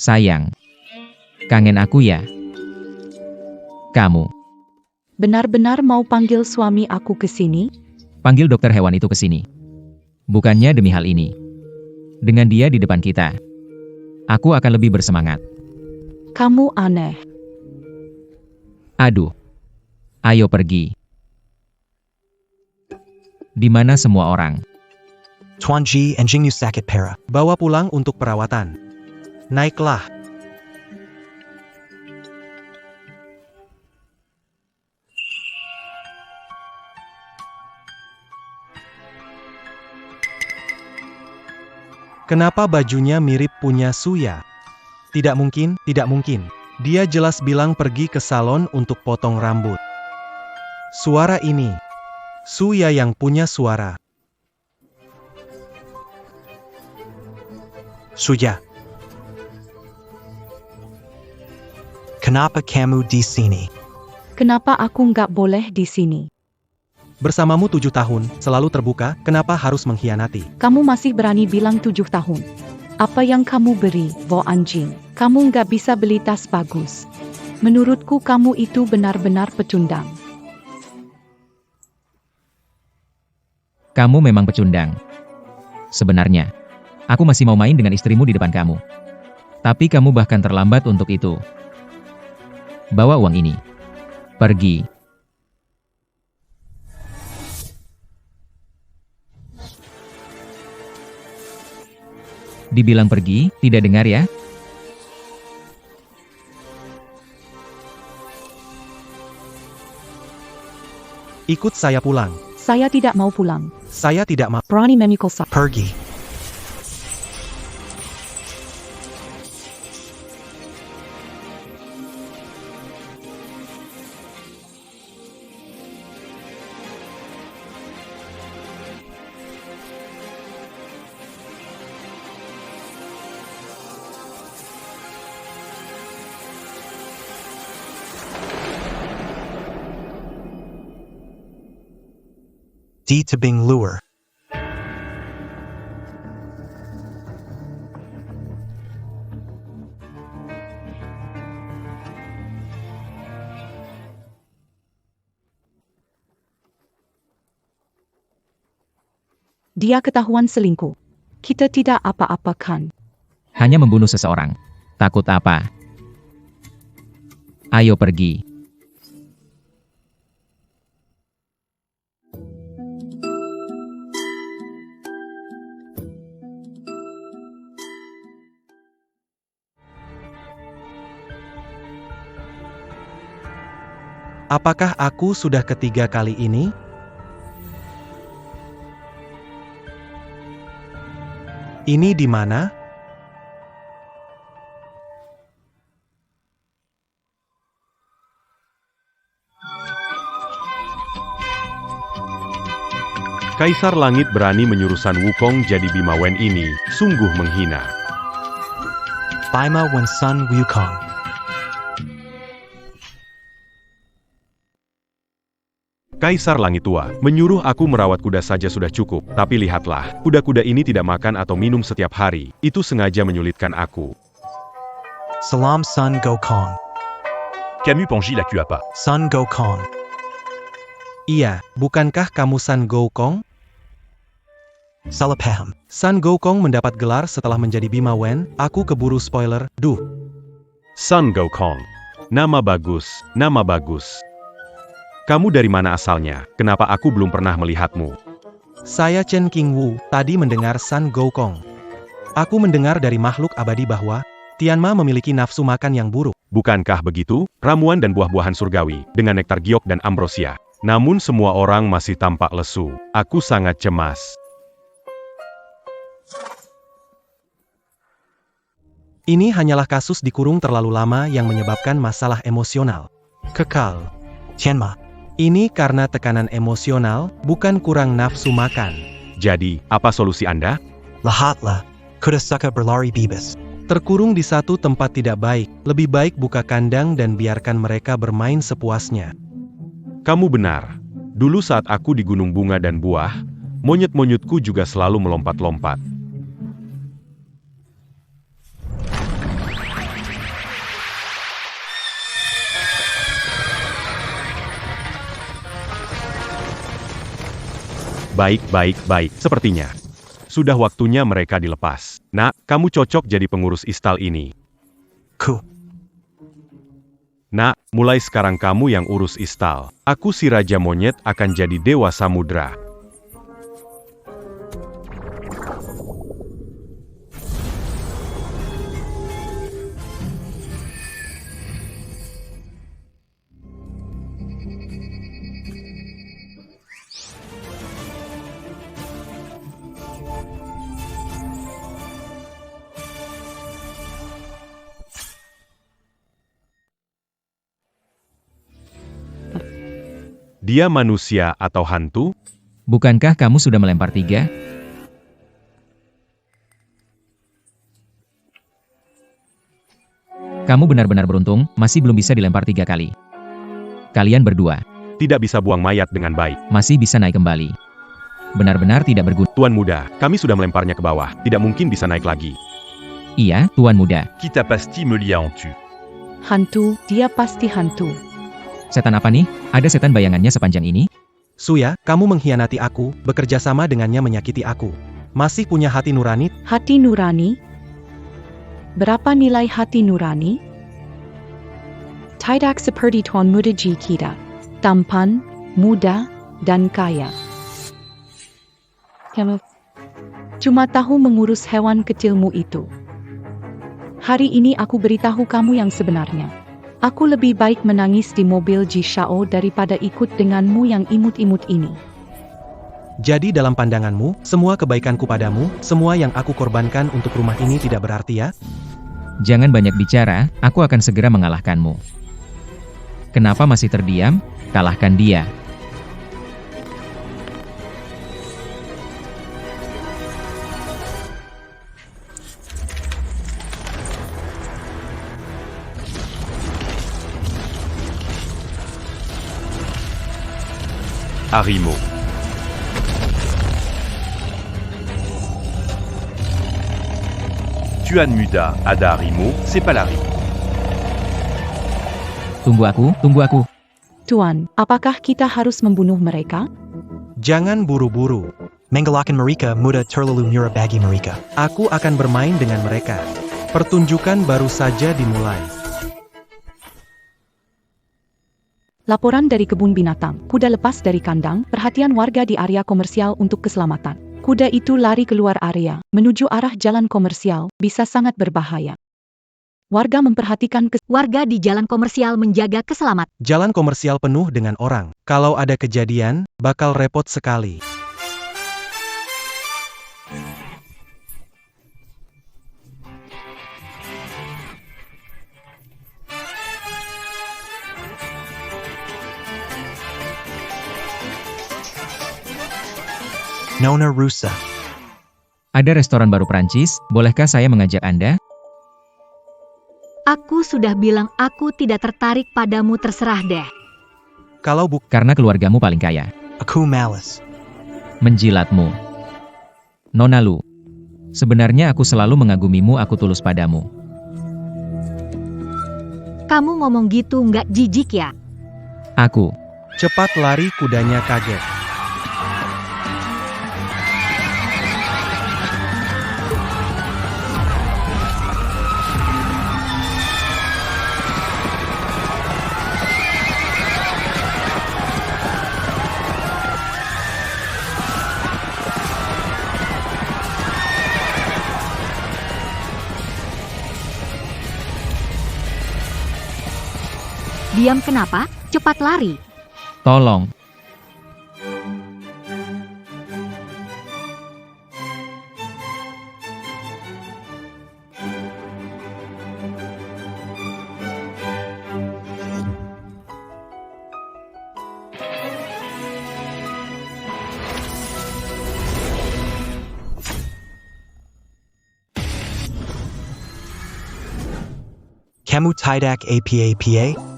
Sayang, kangen aku ya? Kamu, Benar-benar mau panggil suami aku ke sini? panggil dokter hewan itu ke sini. Bukannya demi hal ini. Dengan dia di depan kita, aku akan lebih bersemangat. Kamu aneh. Aduh, ayo pergi. Di mana semua orang? Tuan Ji and Jingyu sakit parah. Bawa pulang untuk perawatan. Naiklah. Kenapa bajunya mirip punya Suya? Tidak mungkin, tidak mungkin. Dia jelas bilang pergi ke salon untuk potong rambut. Suara ini. Suya yang punya suara. Suya. Kenapa kamu di sini? Kenapa aku nggak boleh di sini? Bersamamu 7 tahun, selalu terbuka, kenapa harus mengkhianati? Kamu masih berani bilang 7 tahun. Apa yang kamu beri, Vo anjing? Kamu nggak bisa beli tas bagus. Menurutku kamu itu benar-benar pecundang. Kamu memang pecundang. Sebenarnya, aku masih mau main dengan istrimu di depan kamu. Tapi kamu bahkan terlambat untuk itu. Bawa uang ini. Pergi. Dibilang pergi, tidak dengar ya? Ikut saya pulang. Saya tidak mau pulang. Saya tidak mau. Berani memikul saya. Pergi. Di tebing lure. Dia ketahuan selingkuh. Kita tidak apa-apakan. Hanya membunuh seseorang. Takut apa? Ayo pergi. Apakah aku sudah ketiga kali ini? Ini di mana? Kaisar Langit berani menyuruh Sun Wukong jadi Bima Wen ini, sungguh menghina. Bima Wen Sun Wukong. Kaisar Langit Tua, menyuruh aku merawat kuda saja sudah cukup, tapi lihatlah, kuda-kuda ini tidak makan atau minum setiap hari, itu sengaja menyulitkan aku. Salam Sun Gokong. Camus Pongi la Kuapa. Sun Gokong. Iya, bukankah kamu Sun Gokong? Salah paham. Sun Gokong mendapat gelar setelah menjadi Bima Wen, aku keburu spoiler, duh. Sun Gokong. Nama bagus, nama bagus. Kamu dari mana asalnya? Kenapa aku belum pernah melihatmu? Saya Chen Qingwu, tadi mendengar Sun Gokong. Aku mendengar dari makhluk abadi bahwa Tianma memiliki nafsu makan yang buruk. Bukankah begitu? Ramuan dan buah-buahan surgawi, dengan nektar giok dan ambrosia. Namun semua orang masih tampak lesu. Aku sangat cemas. Ini hanyalah kasus dikurung terlalu lama yang menyebabkan masalah emosional. Kekal. Tianma. Ini karena tekanan emosional, bukan kurang nafsu makan. Jadi, apa solusi Anda? Lahatlah. Kuda suka berlari bebas. Terkurung di satu tempat tidak baik, lebih baik buka kandang dan biarkan mereka bermain sepuasnya. Kamu benar. Dulu saat aku di Gunung Bunga dan Buah, monyet-monyetku juga selalu melompat-lompat. Baik. Sepertinya sudah waktunya mereka dilepas. Nak, kamu cocok jadi pengurus istal ini. Ku. Nak, mulai sekarang kamu yang urus istal. Aku si Raja Monyet akan jadi Dewa Samudra. Dia manusia atau hantu? Bukankah kamu sudah melempar 3? Kamu benar-benar beruntung, masih belum bisa dilempar 3 kali. Kalian berdua Tidak bisa buang mayat dengan baik. masih bisa naik kembali. Benar-benar tidak berguna. Tuan muda, kami sudah melemparnya ke bawah. Tidak mungkin bisa naik lagi. Iya, Tuan Muda. Kita pasti melihat tu. Hantu, dia pasti hantu. Setan apa nih? Ada setan bayangannya sepanjang ini? Suya, kamu mengkhianati aku, bekerja sama dengannya menyakiti aku. Masih punya hati nurani? Hati nurani? Berapa nilai hati nurani? Tidak seperti Tuan Muda Ji kita. Tampan, muda, dan kaya. Kamu cuma tahu mengurus hewan kecilmu itu. Hari ini aku beritahu kamu yang sebenarnya. Aku lebih baik menangis di mobil Ji Shao daripada ikut denganmu yang imut-imut ini. Jadi dalam pandanganmu, semua kebaikanku padamu, semua yang aku korbankan untuk rumah ini tidak berarti ya? Jangan banyak bicara, aku akan segera mengalahkanmu. Kenapa masih terdiam? Kalahkan dia. Harimau. Tuan muda, ada harimau, c'est pas lari. Tunggu aku. Tuan, apakah kita harus membunuh mereka? Jangan buru-buru. Menggalakan mereka muda terlalu murah bagi mereka. Aku akan bermain dengan mereka. Pertunjukan baru saja dimulai. Laporan dari kebun binatang. Kuda lepas dari kandang, perhatian warga di area komersial untuk keselamatan. Kuda itu lari keluar area, menuju arah jalan komersial, bisa sangat berbahaya. Warga memperhatikan Warga di jalan komersial menjaga keselamatan. Jalan komersial penuh dengan orang. Kalau ada kejadian, bakal repot sekali. Nona Rusa. Ada restoran baru Prancis, bolehkah saya mengajak Anda? Aku sudah bilang aku tidak tertarik padamu, terserah deh. Kalau Karena keluargamu paling kaya. Aku malas. Menjilatmu. Nona Lu. Sebenarnya aku selalu mengagumimu, aku tulus padamu. Kamu ngomong gitu nggak jijik ya? Aku. cepat lari kudanya kaget. Diam kenapa? Cepat lari. Tolong. Kamu tidak apa-apa?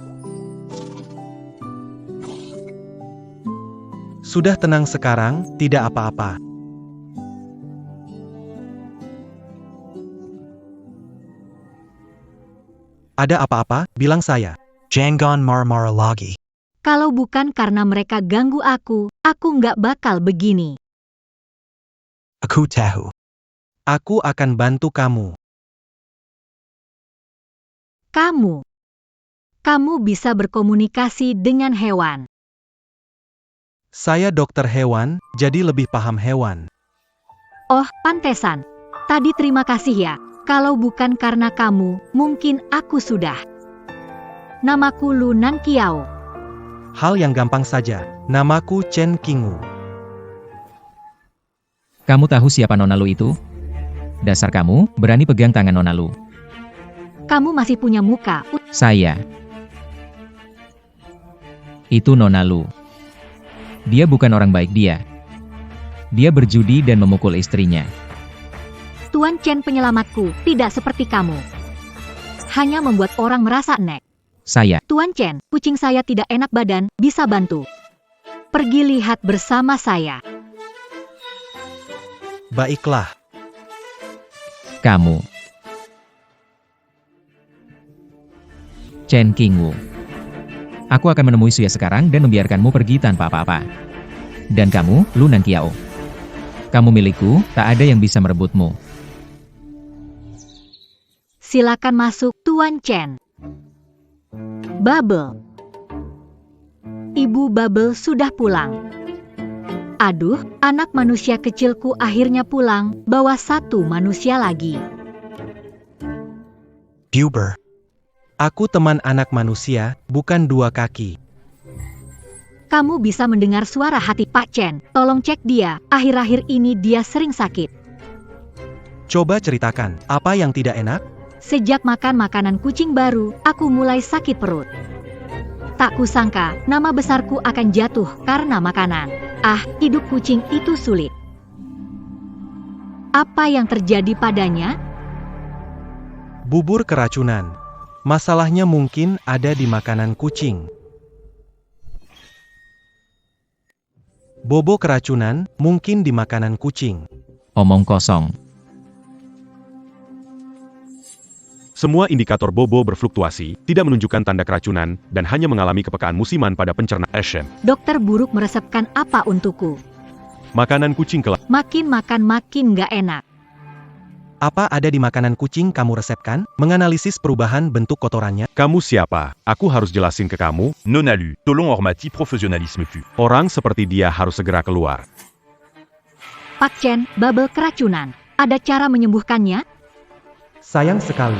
Sudah tenang sekarang, tidak apa-apa. Ada apa-apa, bilang saya. Jangan marah-marah lagi. Kalau bukan karena mereka ganggu aku nggak bakal begini. Aku tahu. Aku akan bantu kamu. Kamu bisa berkomunikasi dengan hewan. Saya dokter hewan, jadi lebih paham hewan. Oh, pantesan. Tadi terima kasih ya. Kalau bukan karena kamu, mungkin aku sudah. Namaku Lu Nankiao. Hal yang gampang saja. Namaku Chen Qingwu. Kamu tahu siapa Nona Lu itu? Dasar kamu, berani pegang tangan Nona Lu. Kamu masih punya muka. Saya. Itu Nona Lu. Dia bukan orang baik dia. Dia berjudi dan memukul istrinya. Tuan Chen penyelamatku, tidak seperti kamu. Hanya membuat orang merasa enek. Saya. Tuan Chen, kucing saya tidak enak badan, bisa bantu. Pergi lihat bersama saya. Baiklah. Kamu. Chen Qingwu. Aku akan menemui Suya sekarang dan membiarkanmu pergi tanpa apa-apa. Dan kamu, Lu Nankiao. Kamu milikku, tak ada yang bisa merebutmu. Silakan masuk, Tuan Chen. Bubble. Ibu Bubble sudah pulang. Aduh, anak manusia kecilku akhirnya pulang, bawa satu manusia lagi. Buber. Aku teman anak manusia, bukan dua kaki. Kamu bisa mendengar suara hati Pak Chen, tolong cek dia, akhir-akhir ini dia sering sakit. Coba ceritakan, apa yang tidak enak? Sejak makan makanan kucing baru, aku mulai sakit perut. Tak kusangka, nama besarku akan jatuh karena makanan. Ah, hidup kucing itu sulit. Apa yang terjadi padanya? Bubur keracunan. Masalahnya mungkin ada di makanan kucing. Bobo keracunan, mungkin di makanan kucing. Omong kosong. Semua indikator Bobo berfluktuasi, tidak menunjukkan tanda keracunan, dan hanya mengalami kepekaan musiman pada pencernaan. Dokter buruk meresepkan apa untukku? Makanan kucing kelak. Makin makan makin gak enak. Apa ada di makanan kucing kamu resepkan? Menganalisis perubahan bentuk kotorannya. Kamu siapa? Aku harus jelasin ke kamu. Non alu, tolong hormati profesionalisme fu. Orang seperti dia harus segera keluar. Pak Chen, bubble keracunan. Ada cara menyembuhkannya? Sayang sekali.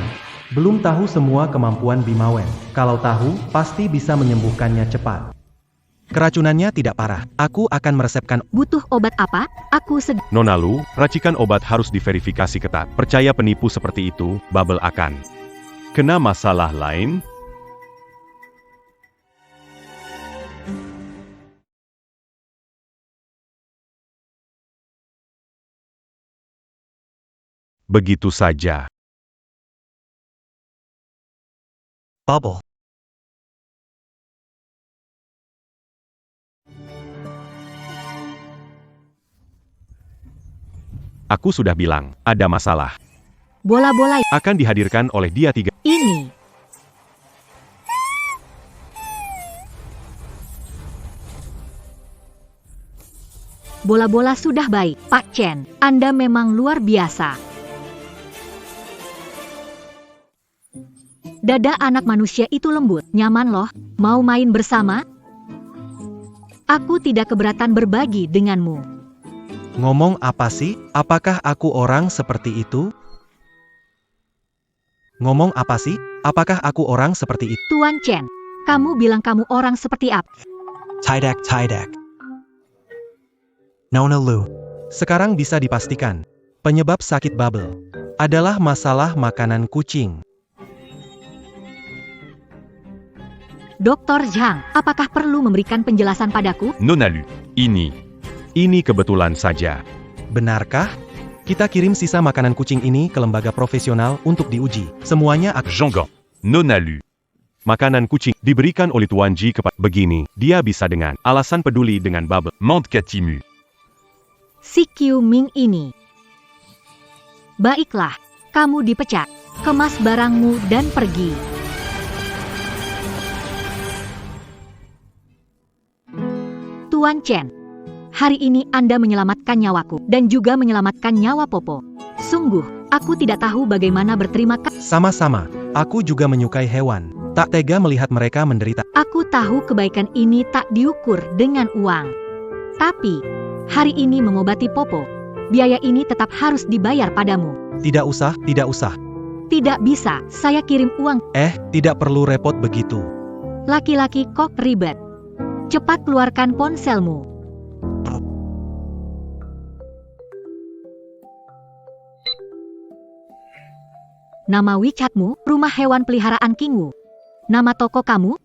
Belum tahu semua kemampuan Bimawen. Kalau tahu, pasti bisa menyembuhkannya cepat. Keracunannya tidak parah. Aku akan meresepkan. Butuh obat apa? Aku Nona Lu, racikan obat harus diverifikasi ketat. Percaya penipu seperti itu, Bubble akan kena masalah lain. Begitu saja. Bubble. Aku sudah bilang, ada masalah. bola-bola Akan dihadirkan oleh dia tiga. ini. Bola-bola sudah baik, Pak Chen. Anda memang luar biasa. Dada anak manusia itu lembut, nyaman loh. Mau main bersama? Aku tidak keberatan berbagi denganmu. Ngomong apa sih? Apakah aku orang seperti itu? Ngomong apa sih? Apakah aku orang seperti itu? Tuan Chen, kamu bilang kamu orang seperti apa? Tidak. Nona Lu. Sekarang bisa dipastikan, penyebab sakit Bubble adalah masalah makanan kucing. Dr. Zhang, apakah perlu memberikan penjelasan padaku? Non alu. Ini kebetulan saja. Benarkah? Kita kirim sisa makanan kucing ini ke lembaga profesional untuk diuji. Semuanya akan... Jean-Gan. Non alu. Makanan kucing diberikan oleh Tuan Ji kepada begini. Dia bisa dengan alasan peduli dengan Bubble. Mante Katimu. Si Qiu Ming ini. Baiklah, kamu dipecat. Kemas barangmu dan pergi. Tuan Chen, Hari ini Anda menyelamatkan nyawaku dan juga menyelamatkan nyawa Popo. Sungguh, aku tidak tahu bagaimana berterima kasih. Sama-sama, aku juga menyukai hewan. Tak tega melihat mereka menderita. Aku tahu kebaikan ini tak diukur dengan uang. Tapi, hari ini mengobati Popo, biaya ini tetap harus dibayar padamu. Tidak usah, tidak usah. Tidak bisa, saya kirim uang. Tidak perlu repot begitu. Laki-laki kok ribet. Cepat keluarkan ponselmu. Nama WeChatmu, Rumah Hewan Peliharaan Kingwu. Nama toko kamu?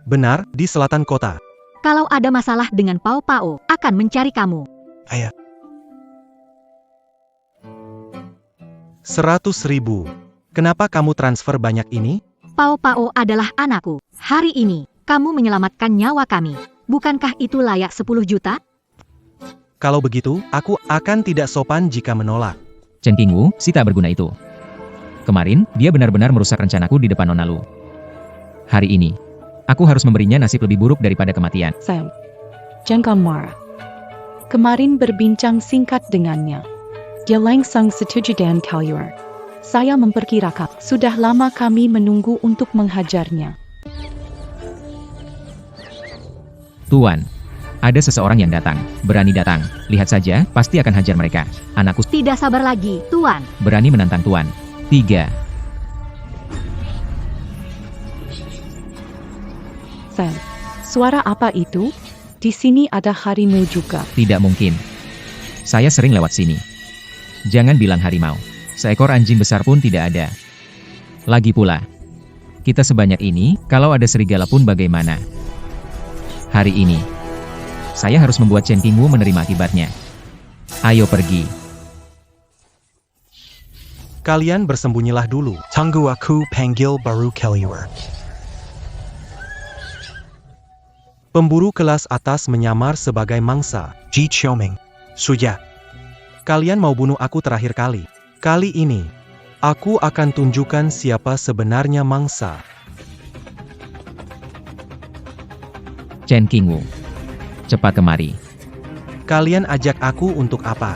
Benar, di selatan kota. Kalau ada masalah dengan Pao Pao, akan mencari kamu. 100.000. Kenapa kamu transfer banyak ini? Pao Pao adalah anakku. Hari ini, kamu menyelamatkan nyawa kami. Bukankah itu layak 10 juta? Kalau begitu, aku akan tidak sopan jika menolak. Chen Qingwu, si tak berguna itu. Kemarin, dia benar-benar merusak rencanaku di depan Nona Lu. Hari ini, aku harus memberinya nasib lebih buruk daripada kematian. Sam, jangan marah. Kemarin berbincang singkat dengannya. Dia langsung setuju dengan keluar. Saya memperkirakan, sudah lama kami menunggu untuk menghajarnya. Tuan, ada seseorang yang datang. Berani datang. Lihat saja, pasti akan hajar mereka. Anakku Tidak sabar lagi, Tuan. berani menantang Tuan. 3. Sam, suara apa itu? Di sini ada harimau juga. Tidak mungkin. Saya sering lewat sini. Jangan bilang harimau. Seekor anjing besar pun tidak ada. Lagi pula, kita sebanyak ini, kalau ada serigala pun bagaimana? Hari ini, saya harus membuat Chen Qingwu menerima akibatnya. Ayo pergi. Kalian bersembunyilah dulu. Tunggu aku panggil baru keluar. Pemburu kelas atas menyamar sebagai mangsa. Ji Qiuming. Suya. Kalian mau bunuh aku terakhir kali. Kali ini, aku akan tunjukkan siapa sebenarnya mangsa. Chen Qingwu, cepat kemari. Kalian ajak aku untuk apa?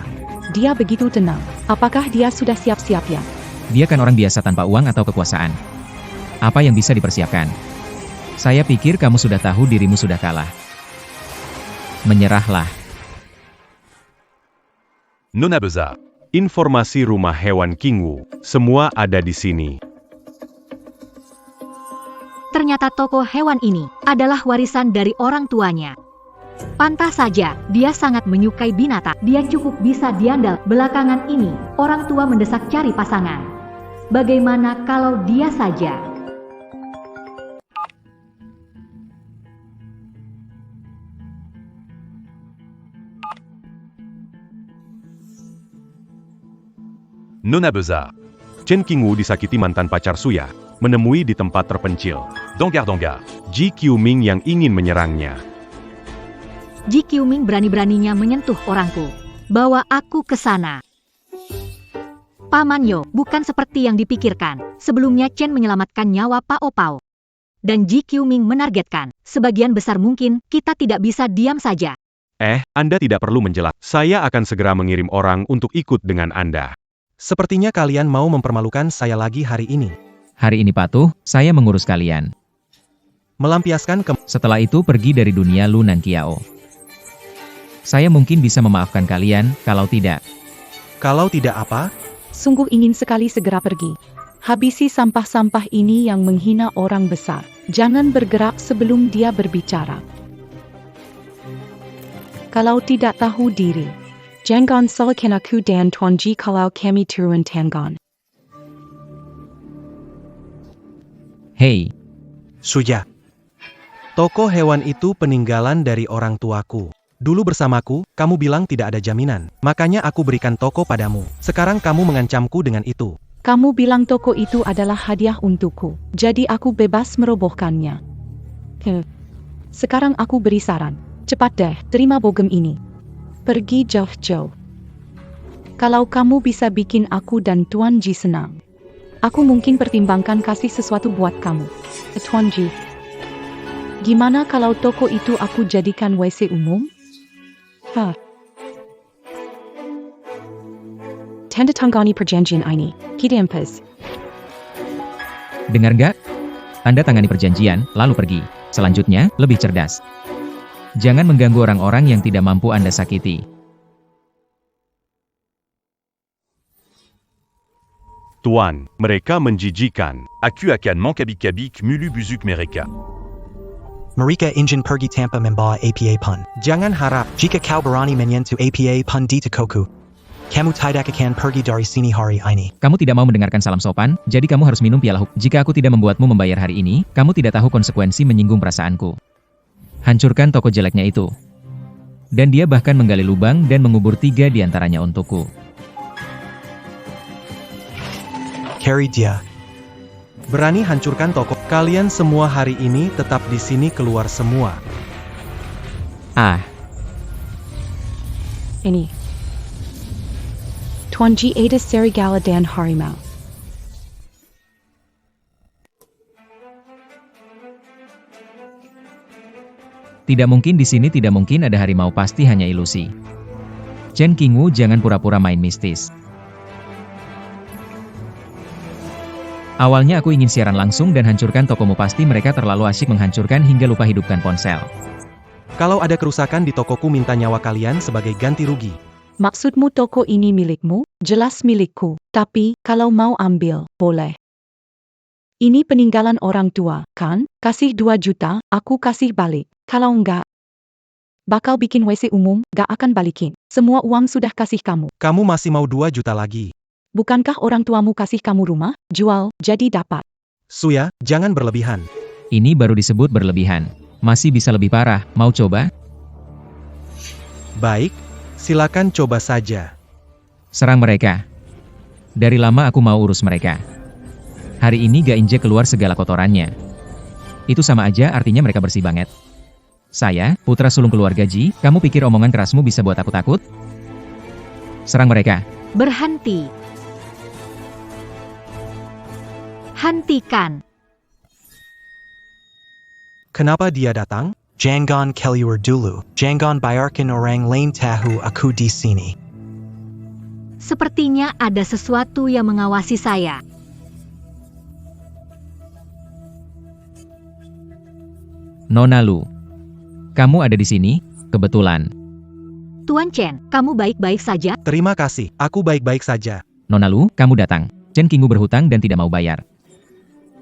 Dia begitu tenang. Apakah dia sudah siap-siap ya? Dia kan orang biasa tanpa uang atau kekuasaan. Apa yang bisa dipersiapkan? Saya pikir kamu sudah tahu dirimu sudah kalah. Menyerahlah. Nona Besar. Informasi Rumah Hewan Kingwu, semua ada di sini. Ternyata toko hewan ini adalah warisan dari orang tuanya. Pantas saja, dia sangat menyukai binatang. Dia cukup bisa diandal. Belakangan ini, orang tua mendesak cari pasangan. Bagaimana kalau dia saja? Nona Besar. Chen Qingwu disakiti mantan pacar Suya, menemui di tempat terpencil. Dangar. Ji Qiuming yang ingin menyerangnya. Ji Qiuming berani-beraninya menyentuh orangku. Bawa aku ke sana. Paman Yo, bukan seperti yang dipikirkan. Sebelumnya Chen menyelamatkan nyawa Pao Pao. Dan Ji Qiuming menargetkan, sebagian besar mungkin kita tidak bisa diam saja. Anda tidak perlu menjelaskan. Saya akan segera mengirim orang untuk ikut dengan Anda. Sepertinya kalian mau mempermalukan saya lagi hari ini. Hari ini patuh, saya mengurus kalian. Melampiaskan Setelah itu pergi dari dunia Lu Nan Kiao. Saya mungkin bisa memaafkan kalian, kalau tidak. Kalau tidak apa? Sungguh ingin sekali segera pergi. Habisi sampah-sampah ini yang menghina orang besar. Jangan bergerak sebelum dia berbicara. Kalau tidak tahu diri, jangan salahkan aku dan Tuan Ji kalau kami turun tangan. Hei, Suya. Toko hewan itu peninggalan dari orang tuaku. Dulu bersamaku, kamu bilang tidak ada jaminan. Makanya aku berikan toko padamu. Sekarang kamu mengancamku dengan itu. Kamu bilang toko itu adalah hadiah untukku. Jadi aku bebas merobohkannya. Sekarang aku beri saran. Cepat deh, terima bogem ini. Pergi jauh-jauh. Kalau kamu bisa bikin aku dan Tuan Ji senang, aku mungkin pertimbangkan kasih sesuatu buat kamu. Tuan Ji, gimana kalau toko itu aku jadikan WC umum? Hah. Tanda tangani perjanjian ini. Kita empas. Dengar nggak? Tanda tangani perjanjian, lalu pergi. Selanjutnya, lebih cerdas. Jangan mengganggu orang-orang yang tidak mampu Anda sakiti. Tuan, Mereka menjijikan. Aku akan mengkabik-kabik mulu buzuk mereka. Mereka ingin pergi tanpa membawa APA pun. Jangan harap. Jika kau berani menyentuh APA pun di tokoku, kamu tidak akan pergi dari sini hari ini. Kamu tidak mau mendengarkan salam sopan, jadi kamu harus minum piala hukum. Jika aku tidak membuatmu membayar hari ini, kamu tidak tahu konsekuensi menyinggung perasaanku. Hancurkan toko jeleknya itu. Dan dia bahkan menggali lubang dan mengubur 3 di antaranya untukku. Carry dia. Berani hancurkan toko. Kalian semua hari ini tetap di sini keluar semua. Ah, Ini. Tuan G. Ada Serigala dan Harimau. tidak mungkin di sini, tidak mungkin ada harimau, pasti hanya ilusi. Chen Qingwu, jangan pura-pura main mistis. Awalnya aku ingin siaran langsung dan hancurkan tokomu, pasti mereka terlalu asyik menghancurkan hingga lupa hidupkan ponsel. Kalau ada kerusakan di tokoku, minta nyawa kalian sebagai ganti rugi. Maksudmu toko ini milikmu? Jelas milikku. Tapi, kalau mau ambil, boleh. Ini peninggalan orang tua, kan? Kasih 2 juta, aku kasih balik. Kalau enggak, bakal bikin WC umum, gak akan balikin. Semua uang sudah kasih kamu. Kamu masih mau 2 juta lagi? Bukankah orang tuamu kasih kamu rumah? Jual, jadi dapat. Suya, jangan berlebihan. Ini baru disebut berlebihan. Masih bisa lebih parah, mau coba? Baik, silakan coba saja. Serang mereka. Dari lama aku mau urus mereka. Hari ini gak injek keluar segala kotorannya. Itu sama aja artinya mereka bersih banget. Saya, putra sulung keluarga Ji, kamu pikir omongan kerasmu bisa buat aku takut? Serang mereka. Berhenti. Hentikan. Kenapa dia datang? Jangan keluar dulu. Jangan biarkan orang lain tahu aku di sini. Sepertinya ada sesuatu yang mengawasi saya. Nona Lu. Kamu ada di sini? Kebetulan. Tuan Chen, kamu baik-baik saja? Terima kasih, aku baik-baik saja. Nona Lu, kamu datang. Chen Qingwu berhutang dan tidak mau bayar.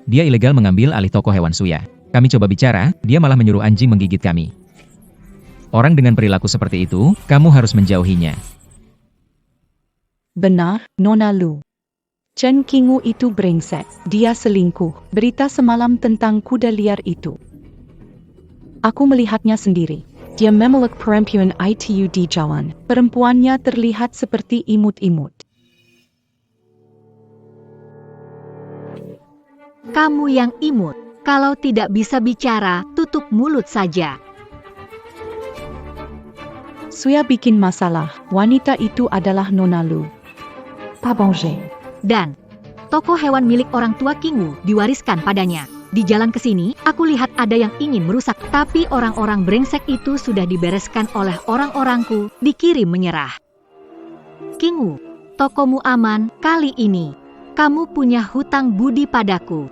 Dia ilegal mengambil alih toko hewan Suya. Kami coba bicara, dia malah menyuruh anjing menggigit kami. Orang dengan perilaku seperti itu, kamu harus menjauhinya. Benar, Nona Lu. Chen Qingwu itu brengsek. Dia selingkuh. Berita semalam tentang kuda liar itu. Aku melihatnya sendiri. Dia memeluk perempuan itu di jalan. Perempuannya terlihat seperti imut-imut. Kamu yang imut. Kalau tidak bisa bicara, tutup mulut saja. Suya bikin masalah. Wanita itu adalah Nona Lu. Pabonge. Dan, toko hewan milik orang tua Qingwu diwariskan padanya. Di jalan ke sini, aku lihat ada yang ingin merusak, tapi orang-orang brengsek itu sudah dibereskan oleh orang-orangku, dikirim menyerah. Qingwu, tokomu aman, kali ini. Kamu punya hutang budi padaku.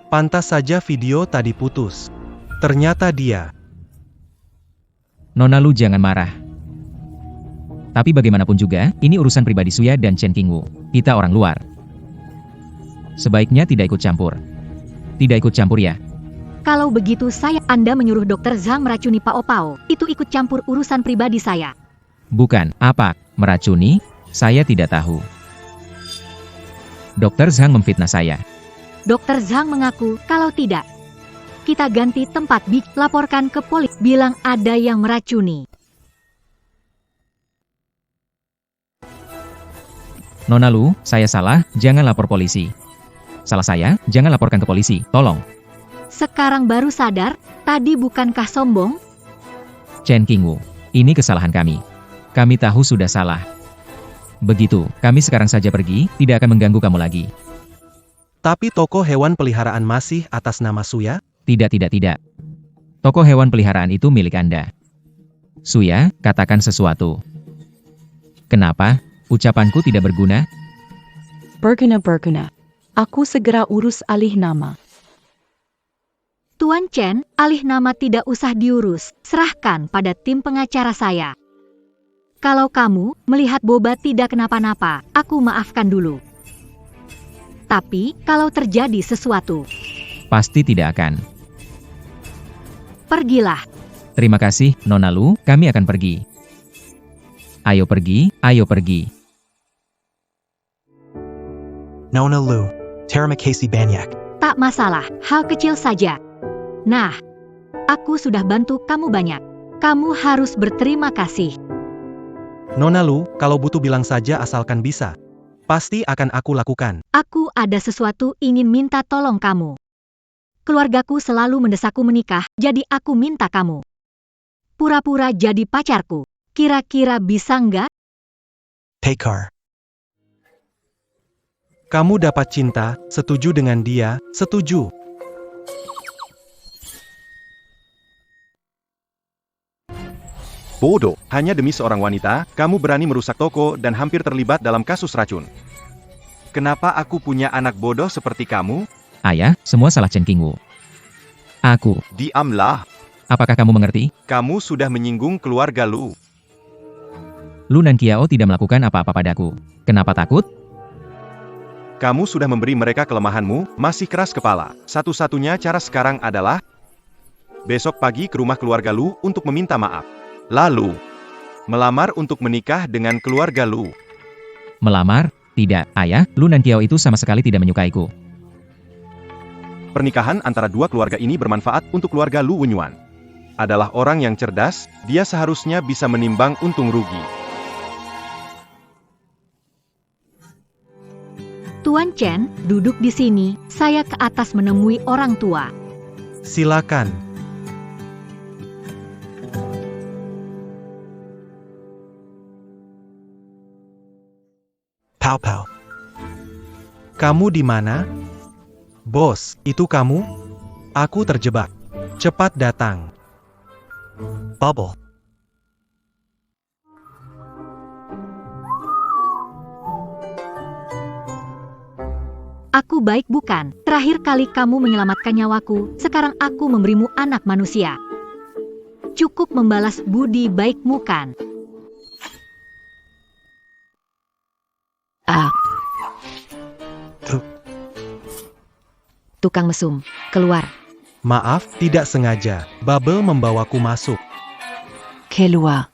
Pantas saja video tadi putus. Ternyata dia. Nona Lu, jangan marah. Tapi bagaimanapun juga, ini urusan pribadi Suya dan Chen Qingwu. Kita orang luar. Sebaiknya tidak ikut campur. Tidak ikut campur ya. Kalau begitu Anda menyuruh Dr. Zhang meracuni Pao Pao. Itu ikut campur urusan pribadi saya. Bukan, apa? Meracuni? Saya tidak tahu. Dr. Zhang memfitnah saya. Dr. Zhang mengaku kalau tidak. Kita ganti tempat, laporkan ke polisi. Bilang ada yang meracuni. Nona Lu, saya salah, jangan lapor polisi. Salah saya, jangan laporkan ke polisi, tolong. Sekarang baru sadar, tadi bukankah sombong? Chen Qingwu, ini kesalahan kami. Kami tahu sudah salah. Begitu, kami sekarang saja pergi, tidak akan mengganggu kamu lagi. Tapi toko hewan peliharaan masih atas nama Suya? Tidak. Toko hewan peliharaan itu milik Anda. Suya, katakan sesuatu. Kenapa? Ucapanku tidak berguna? Berguna. Aku segera urus alih nama. Tuan Chen, alih nama tidak usah diurus, serahkan pada tim pengacara saya. Kalau kamu melihat Boba tidak kenapa-napa, aku maafkan dulu. Tapi, kalau terjadi sesuatu, Pasti tidak akan. pergilah. Terima kasih, Nona Lu, kami akan pergi. Ayo pergi, ayo pergi. Nona Lu. Terima kasih banyak. Tak masalah, hal kecil saja. Nah, aku sudah bantu kamu banyak. Kamu harus berterima kasih. Nona Lu, kalau butuh bilang saja asalkan bisa. Pasti akan aku lakukan. Aku ada sesuatu ingin minta tolong kamu. Keluargaku selalu mendesakku menikah, jadi aku minta kamu. Pura-pura jadi pacarku. Kira-kira bisa nggak? Pekar. Kamu dapat cinta, setuju dengan dia, setuju. Bodoh, hanya demi seorang wanita, kamu berani merusak toko dan hampir terlibat dalam kasus racun. Kenapa aku punya anak bodoh seperti kamu? Ayah, semua salah Chen Qingwu. Aku. Diamlah, Apakah kamu mengerti? kamu sudah menyinggung keluarga Lu. Lu dan Qiao tidak melakukan apa-apa padaku. Kenapa takut? Kamu sudah memberi mereka kelemahanmu, masih keras kepala. Satu-satunya cara sekarang adalah besok pagi ke rumah keluarga Lu untuk meminta maaf. Lalu, melamar untuk menikah dengan keluarga Lu. Melamar? Tidak, ayah, Lu dan Qiao itu sama sekali tidak menyukaiku. Pernikahan antara dua keluarga ini bermanfaat untuk keluarga Lu Wenyuan. Adalah orang yang cerdas, dia seharusnya bisa menimbang untung rugi. Tuan Chen, duduk di sini, saya ke atas menemui orang tua. Silakan. Pow pow. Kamu di mana? Bos, itu kamu? Aku terjebak. Cepat datang. Bubble. Aku baik bukan? Terakhir kali kamu menyelamatkan nyawaku, sekarang aku memberimu anak manusia. Cukup membalas budi baikmu kan? Tukang mesum, keluar. Maaf, tidak sengaja. Bubble membawaku masuk. Keluar.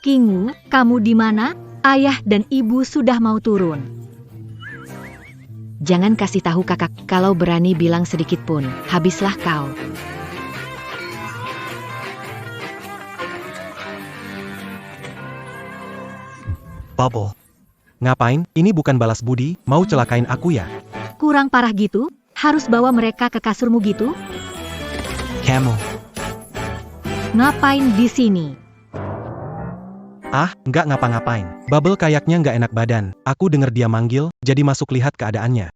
Qingwu, kamu di mana? Ayah dan ibu sudah mau turun. Jangan kasih tahu kakak, kalau berani bilang sedikit pun, habislah kau. Bubble. Ngapain? Ini bukan balas budi, mau celakain aku ya? Kurang parah gitu? Harus bawa mereka ke kasurmu gitu? Kamu. Ngapain di sini? Ah, nggak ngapa-ngapain. Bubble kayaknya nggak enak badan. Aku denger dia manggil, jadi masuk lihat keadaannya.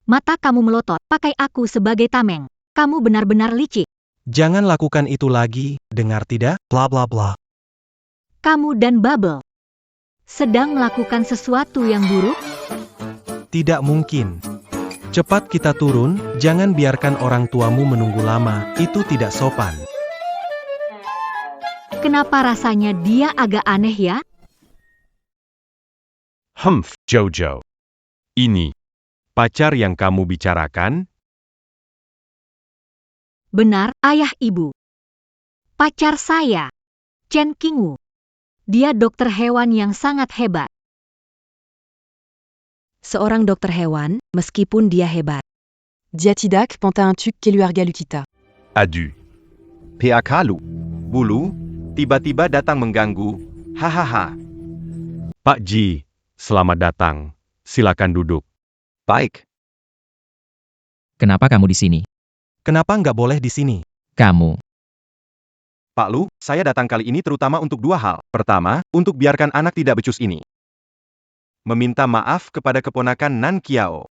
Mata kamu melotot, pakai aku sebagai tameng. Kamu benar-benar licik. Jangan lakukan itu lagi, dengar tidak? Blah blah blah. Kamu dan Bubble sedang melakukan sesuatu yang buruk? Tidak mungkin. Cepat kita turun, jangan biarkan orang tuamu menunggu lama, itu tidak sopan. Kenapa rasanya dia agak aneh ya? Humph, Jojo. Ini pacar yang kamu bicarakan? Benar, ayah ibu. Pacar saya, Chen Qingwu. Dia dokter hewan yang sangat hebat. Seorang dokter hewan, meskipun dia hebat. Dia tidak penting untuk keluarga Lutita. Adu. PAK Lu. Bulu, tiba-tiba datang mengganggu. Hahaha. Pak Ji, selamat datang. Silakan duduk. Baik. Kenapa kamu di sini? Kenapa nggak boleh di sini? Kamu. Pak Lu, saya datang kali ini terutama untuk dua hal. Pertama, untuk biarkan anak tidak becus ini meminta maaf kepada keponakan Nan Kiao.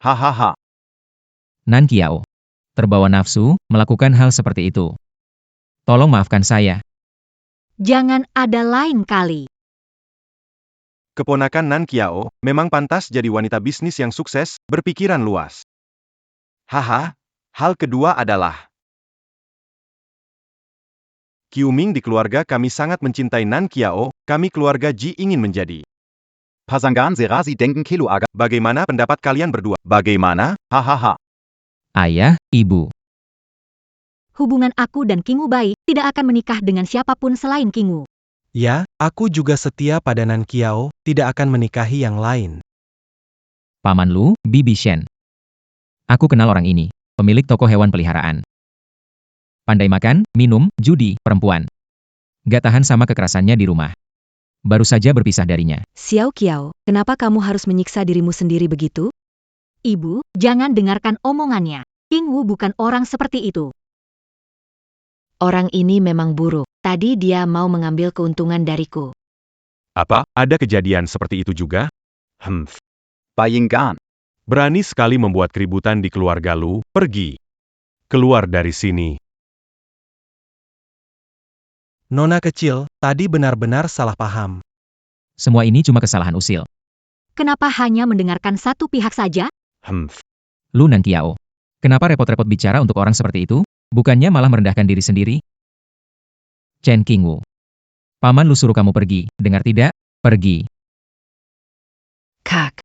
Hahaha. Nan Kiao. Terbawa nafsu, melakukan hal seperti itu. Tolong maafkan saya. Jangan ada lain kali. Keponakan Nan Kiao memang pantas jadi wanita bisnis yang sukses, berpikiran luas. Haha. Hal kedua adalah Qiuming di keluarga kami sangat mencintai Nan Kiao, kami keluarga Ji ingin menjadi Pasangan serasi denken kilo agak. Bagaimana pendapat kalian berdua? Bagaimana? Hahaha. Ayah, ibu. Hubungan aku dan Kingu baik, tidak akan menikah dengan siapapun selain Kingu. Ya, aku juga setia pada Nan Kiao, tidak akan menikahi yang lain. Paman Lu, Bibi Shen. Aku kenal orang ini, pemilik toko hewan peliharaan. Pandai makan, minum, judi, perempuan. Gak tahan sama kekerasannya di rumah. Baru saja berpisah darinya. Xiao Qiao, kenapa kamu harus menyiksa dirimu sendiri begitu? Ibu, jangan dengarkan omongannya. Kingu bukan orang seperti itu. Orang ini memang buruk. Tadi dia mau mengambil keuntungan dariku. Apa? Ada kejadian seperti itu juga? Bayangkan. Berani sekali membuat keributan di keluarga Lu, pergi. Keluar dari sini. Nona kecil, tadi benar-benar salah paham. Semua ini cuma kesalahan usil. Kenapa hanya mendengarkan satu pihak saja? Lu Nan Kiao. Kenapa repot-repot bicara untuk orang seperti itu? Bukannya malah merendahkan diri sendiri? Chen Qingwu. Paman Lu suruh kamu pergi, dengar tidak? Pergi. Kak.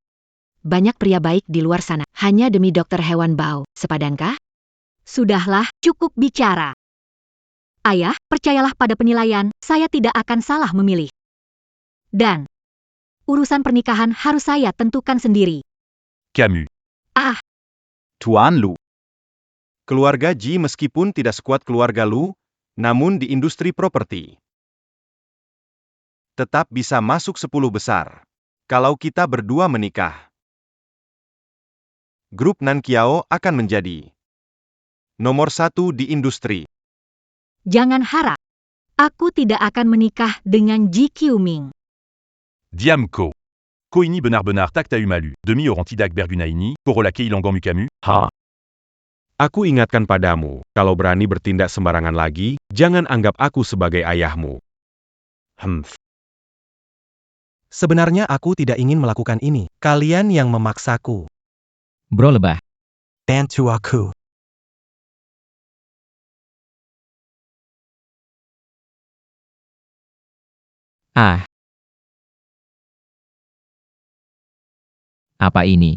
Banyak pria baik di luar sana, hanya demi dokter hewan Bao. Sepadankah? Sudahlah, cukup bicara. Ayah, percayalah pada penilaian, saya tidak akan salah memilih. Dan urusan pernikahan harus saya tentukan sendiri. Camus. Tuan Lu. Keluarga Ji meskipun tidak sekuat keluarga Lu, namun di industri properti tetap bisa masuk 10 besar. Kalau kita berdua menikah, grup Nan Kiao akan menjadi nomor 1 di industri. Jangan harap. Aku tidak akan menikah dengan Ji Qiuming. Diamco. Koini Benar-Benar Takta Umalu. Demi Orantidak Bergunaini. Porolake Ilangan Mukamu. Ha. Aku ingatkan padamu, kalau berani bertindak sembarangan lagi, jangan anggap aku sebagai ayahmu. Sebenarnya aku tidak ingin melakukan ini. Kalian yang memaksaku. Bro lebah. Bantu aku. Ah. Apa ini?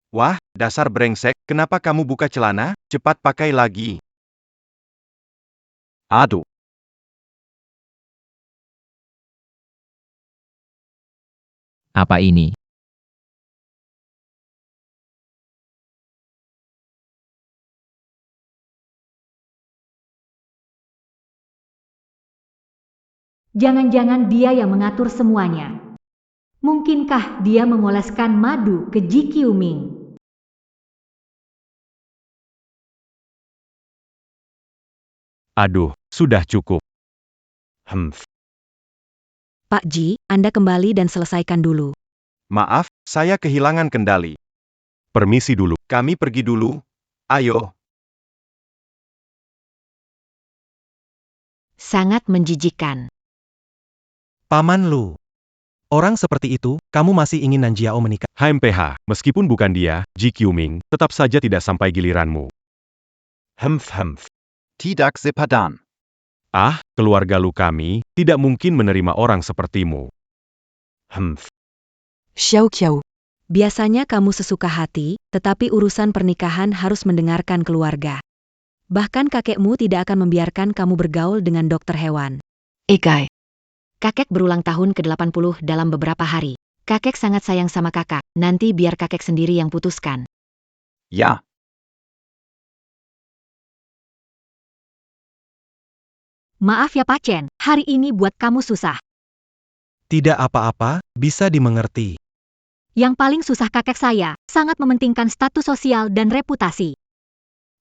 Wah, dasar brengsek, kenapa kamu buka celana? Cepat pakai lagi. Aduh. Apa ini? Jangan-jangan dia yang mengatur semuanya. Mungkinkah dia mengoleskan madu ke Ji Qiuming? Aduh, sudah cukup. Pak Ji, Anda kembali dan selesaikan dulu. Maaf, saya kehilangan kendali. Permisi dulu, kami pergi dulu. Ayo. Sangat menjijikan. Paman Lu. Orang seperti itu, kamu masih ingin Nan Jiao menikah? HMPH, meskipun bukan dia, Ji Qiuming, tetap saja tidak sampai giliranmu. Tidak sepadan. Ah, keluarga Lu kami, tidak mungkin menerima orang sepertimu. Xiao Qiao. Biasanya kamu sesuka hati, tetapi urusan pernikahan harus mendengarkan keluarga. Bahkan kakekmu tidak akan membiarkan kamu bergaul dengan dokter hewan. Ekai. Kakek berulang tahun ke-80 dalam beberapa hari. Kakek sangat sayang sama kakak, nanti biar kakek sendiri yang putuskan. Ya. Maaf ya Pak Chen, hari ini buat kamu susah. Tidak apa-apa, bisa dimengerti. Yang paling susah kakek saya, sangat mementingkan status sosial dan reputasi.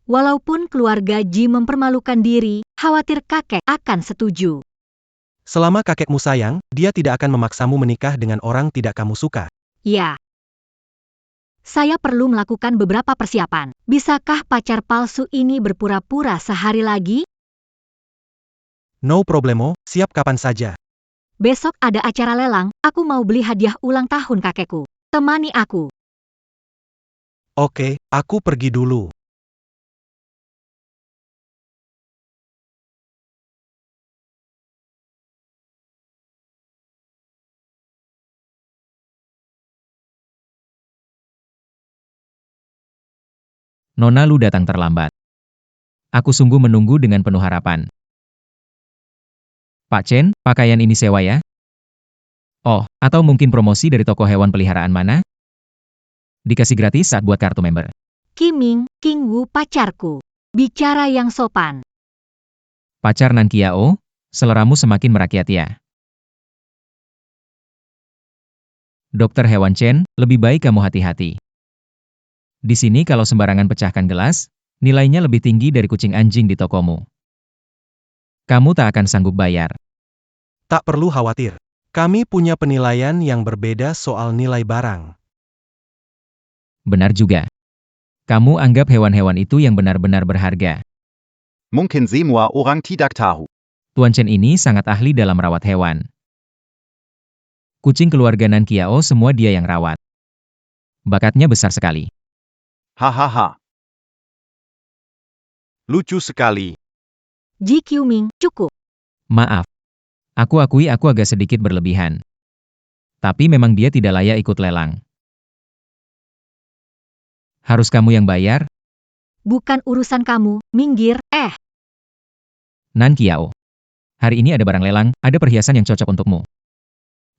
Walaupun keluarga Ji mempermalukan diri, khawatir kakek akan setuju. Selama kakekmu sayang, dia tidak akan memaksamu menikah dengan orang tidak kamu suka. Ya. Saya perlu melakukan beberapa persiapan. Bisakah pacar palsu ini berpura-pura sehari lagi? No problemo, siap kapan saja. Besok ada acara lelang, aku mau beli hadiah ulang tahun kakekku. Temani aku. Oke, aku pergi dulu. Nona Lu datang terlambat. Aku sungguh menunggu dengan penuh harapan. Pak Chen, pakaian ini sewa ya? Oh, atau mungkin promosi dari toko hewan peliharaan mana? Dikasih gratis saat buat kartu member. Kiming, King Wu pacarku. Bicara yang sopan. Pacar Nan Kiao, seleramu semakin merakyat ya. Dokter hewan Chen, lebih baik kamu hati-hati. Di sini kalau sembarangan pecahkan gelas, nilainya lebih tinggi dari kucing anjing di tokomu. Kamu tak akan sanggup bayar. Tak perlu khawatir. Kami punya penilaian yang berbeda soal nilai barang. Benar juga. Kamu anggap hewan-hewan itu yang benar-benar berharga. Mungkin semua orang tidak tahu. Tuan Chen ini sangat ahli dalam rawat hewan. Kucing keluarga Nan Kiao semua dia yang rawat. Bakatnya besar sekali. Hahaha. Lucu sekali. Ji Qiuming, cukup. Maaf. Aku akui aku agak sedikit berlebihan. Tapi memang dia tidak layak ikut lelang. Harus kamu yang bayar? Bukan urusan kamu, minggir, Nan Kiao. Hari ini ada barang lelang, ada perhiasan yang cocok untukmu.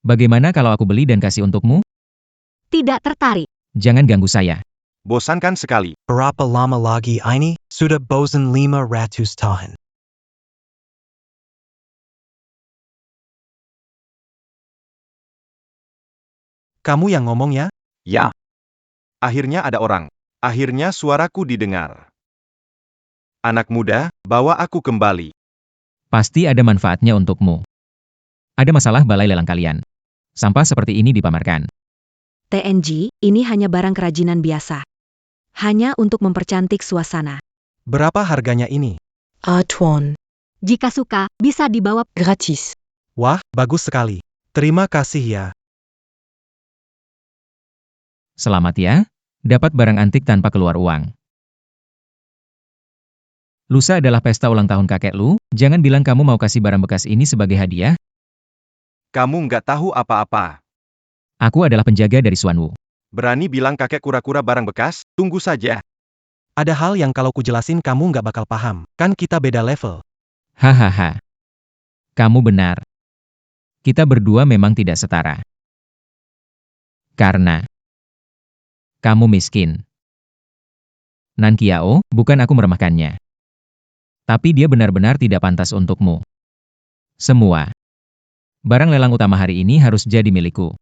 Bagaimana kalau aku beli dan kasih untukmu? Tidak tertarik. Jangan ganggu saya. Bosankan sekali. Berapa lama lagi ini? Sudah bosan 500 tahun. Kamu yang ngomong ya? Ja, Akhirnya ada orang. Akhirnya suaraku didengar. Anak muda, bawa aku kembali. Pasti ada manfaatnya untukmu. Ada masalah balai lelang kalian. Sampah seperti ini dipamerkan. TNG, ini hanya barang kerajinan biasa. Hanya untuk mempercantik suasana. Berapa harganya ini? Tuan. Jika suka, bisa dibawa. Gratis. Wah, bagus sekali. Terima kasih ya. Selamat ya, dapat barang antik tanpa keluar uang. Lusa adalah pesta ulang tahun kakek Lu, jangan bilang kamu mau kasih barang bekas ini sebagai hadiah. Kamu nggak tahu apa-apa. Aku adalah penjaga dari Xuan Wu. Berani bilang kakek kura-kura barang bekas? Tunggu saja. Ada hal yang kalau kujelasin kamu nggak bakal paham. Kan kita beda level. Hahaha. Kamu benar. Kita berdua memang tidak setara. Karena kamu miskin. Nan Kiao, bukan aku meremehkannya. Tapi dia benar-benar tidak pantas untukmu. Semua barang lelang utama hari ini harus jadi milikku.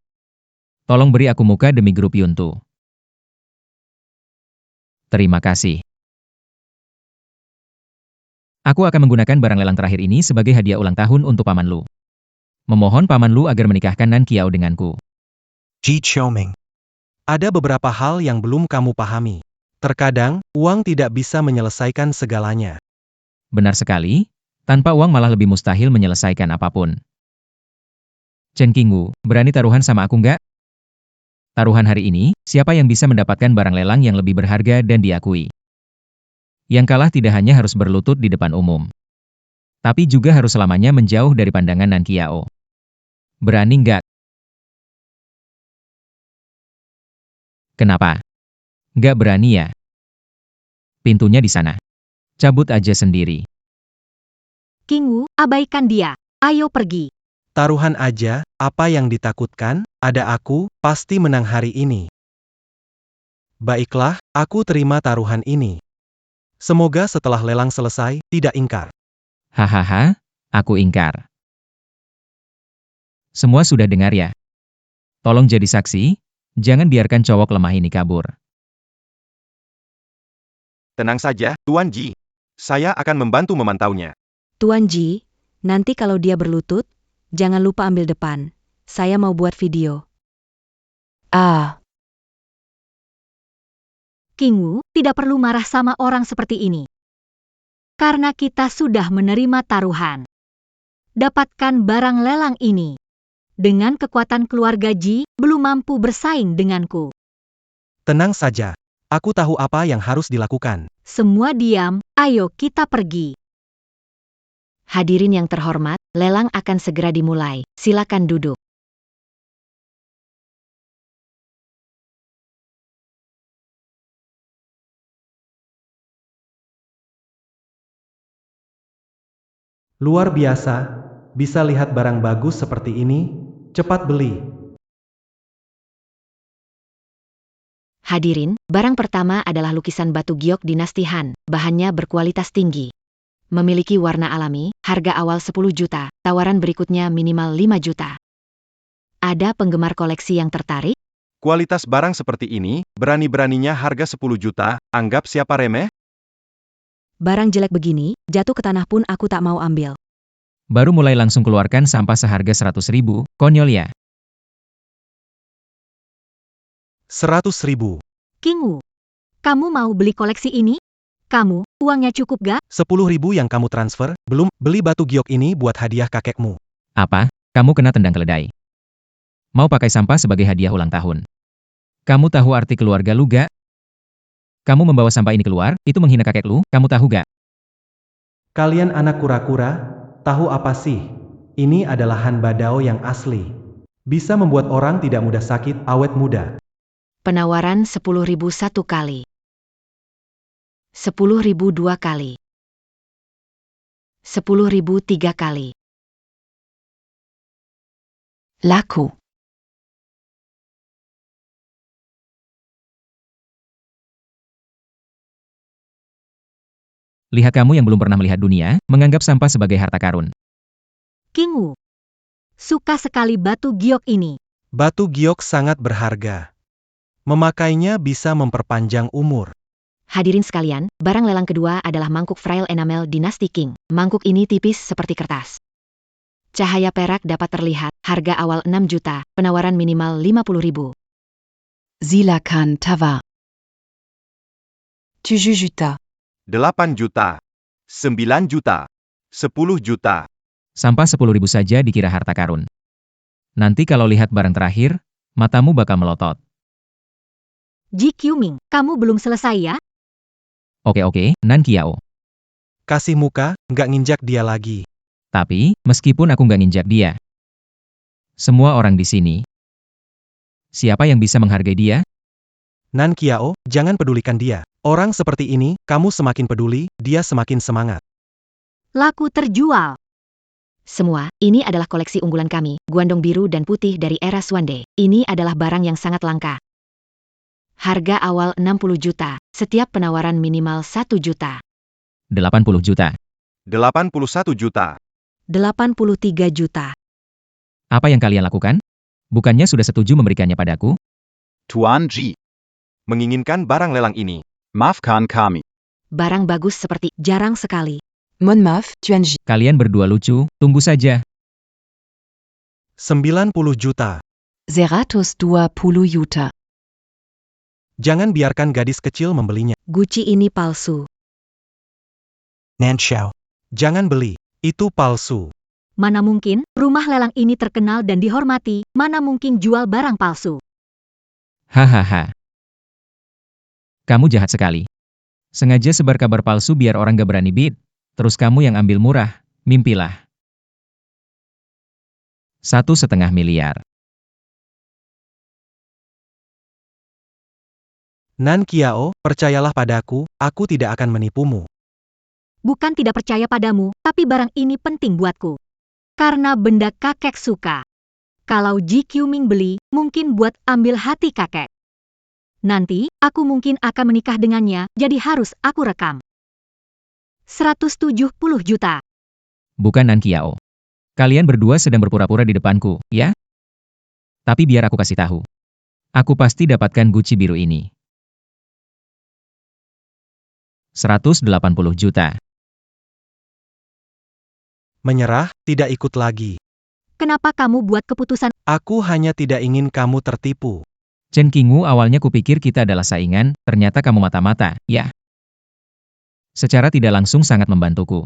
Tolong beri aku muka demi grup Yuntu. Terima kasih. Aku akan menggunakan barang lelang terakhir ini sebagai hadiah ulang tahun untuk Paman Lu. Memohon Paman Lu agar menikahkan Nan Kiao denganku. Ji Qiuming. Ada beberapa hal yang belum kamu pahami. Terkadang, uang tidak bisa menyelesaikan segalanya. Benar sekali, tanpa uang malah lebih mustahil menyelesaikan apapun. Chen Qingwu, berani taruhan sama aku nggak? Taruhan hari ini, siapa yang bisa mendapatkan barang lelang yang lebih berharga dan diakui? Yang kalah tidak hanya harus berlutut di depan umum, tapi juga harus selamanya menjauh dari pandangan Nan Kiao. Berani nggak? Kenapa? Nggak berani ya? Pintunya di sana. Cabut aja sendiri. King Wu, abaikan dia. Ayo pergi. Taruhan aja, apa yang ditakutkan, ada aku, pasti menang hari ini. Baiklah, aku terima taruhan ini. Semoga setelah lelang selesai, tidak ingkar. Hahaha, aku ingkar. Semua sudah dengar ya? Tolong jadi saksi, Jangan biarkan cowok lemah ini kabur. Tenang saja, Tuan Ji. Saya akan membantu memantaunya. Tuan Ji, nanti kalau dia berlutut, jangan lupa ambil depan. Saya mau buat video. Ah, King Wu tidak perlu marah sama orang seperti ini. Karena kita sudah menerima taruhan. Dapatkan barang lelang ini. Dengan kekuatan keluarga Ji, belum mampu bersaing denganku. Tenang saja. Aku tahu apa yang harus dilakukan. Semua diam, ayo kita pergi. Hadirin yang terhormat, lelang akan segera dimulai. Silakan duduk. Luar biasa, bisa lihat barang bagus seperti ini, cepat beli. Hadirin, barang pertama adalah lukisan batu giok dinasti Han, bahannya berkualitas tinggi. Memiliki warna alami, harga awal 10 juta, tawaran berikutnya minimal 5 juta. Ada penggemar koleksi yang tertarik? Kualitas barang seperti ini, berani-beraninya harga 10 juta, anggap siapa remeh? Barang jelek begini, jatuh ke tanah pun aku tak mau ambil. Baru mulai langsung keluarkan sampah seharga 100.000, konyol ya. 100.000. King Wu, kamu mau beli koleksi ini? Kamu, uangnya cukup gak? 10.000 yang kamu transfer, belum beli batu giok ini buat hadiah kakekmu. Apa? Kamu kena tendang keledai. Mau pakai sampah sebagai hadiah ulang tahun. Kamu tahu arti keluarga lu gak? Kamu membawa sampah ini keluar, itu menghina kakek lu, kamu tahu gak? Kalian anak kura-kura, tahu apa sih? Ini adalah Han Badao yang asli. Bisa membuat orang tidak mudah sakit, awet muda. Penawaran 10.000 satu kali. 10.000 dua kali. 10.000 tiga kali. laku. Lihat kamu yang belum pernah melihat dunia, menganggap sampah sebagai harta karun. King Wu, suka sekali batu giok ini. Batu giok sangat berharga. Memakainya bisa memperpanjang umur. Hadirin sekalian, barang lelang kedua adalah mangkuk frail enamel dinasti Qing. Mangkuk ini tipis seperti kertas. Cahaya perak dapat terlihat, harga awal 6 juta, penawaran minimal 50.000. Silakan tawa. 7 juta. 8 juta. 9 juta. 10 juta. Sampah 10.000 saja dikira harta karun. Nanti kalau lihat barang terakhir, matamu bakal melotot. Ji Quming, kamu belum selesai ya? Oke, Nan Kiao. Kasih muka, nggak nginjak dia lagi. Tapi, meskipun aku nggak nginjak dia, semua orang di sini, siapa yang bisa menghargai dia? Nan Kiao, jangan pedulikan dia. Orang seperti ini, kamu semakin peduli, dia semakin semangat. Laku terjual. Semua, ini adalah koleksi unggulan kami, guandong biru dan putih dari era Suande. Ini adalah barang yang sangat langka. Harga awal 60 juta, setiap penawaran minimal 1 juta. 80 juta. 81 juta. 83 juta. Apa yang kalian lakukan? Bukannya sudah setuju memberikannya padaku? Tuan Ji. Menginginkan barang lelang ini. Maafkan kami. Barang bagus seperti jarang sekali. Mon meuf, Tuan Ji. Kalian berdua lucu, tunggu saja. 90 juta. 120 juta. Jangan biarkan gadis kecil membelinya. Gucci ini palsu. Nan Xiao. Jangan beli. Itu palsu. Mana mungkin, rumah lelang ini terkenal dan dihormati, mana mungkin jual barang palsu. Hahaha. Kamu jahat sekali. Sengaja sebar kabar palsu biar orang gak berani bid. Terus kamu yang ambil murah, mimpilah. 1,5 miliar. Nan Kiao, percayalah padaku, aku tidak akan menipumu. Bukan tidak percaya padamu, tapi barang ini penting buatku. Karena benda kakek suka. Kalau Ji Quming beli, mungkin buat ambil hati kakek. Nanti, aku mungkin akan menikah dengannya, jadi harus aku rekam. 170 juta. Bukan Nan Kiao. Kalian berdua sedang berpura-pura di depanku, ya? Tapi biar aku kasih tahu. Aku pasti dapatkan Gucci biru ini. 180 juta. Menyerah, tidak ikut lagi. Kenapa kamu buat keputusan? Aku hanya tidak ingin kamu tertipu. Chen Qingwu, awalnya kupikir kita adalah saingan, ternyata kamu mata-mata, ya. Secara tidak langsung sangat membantuku.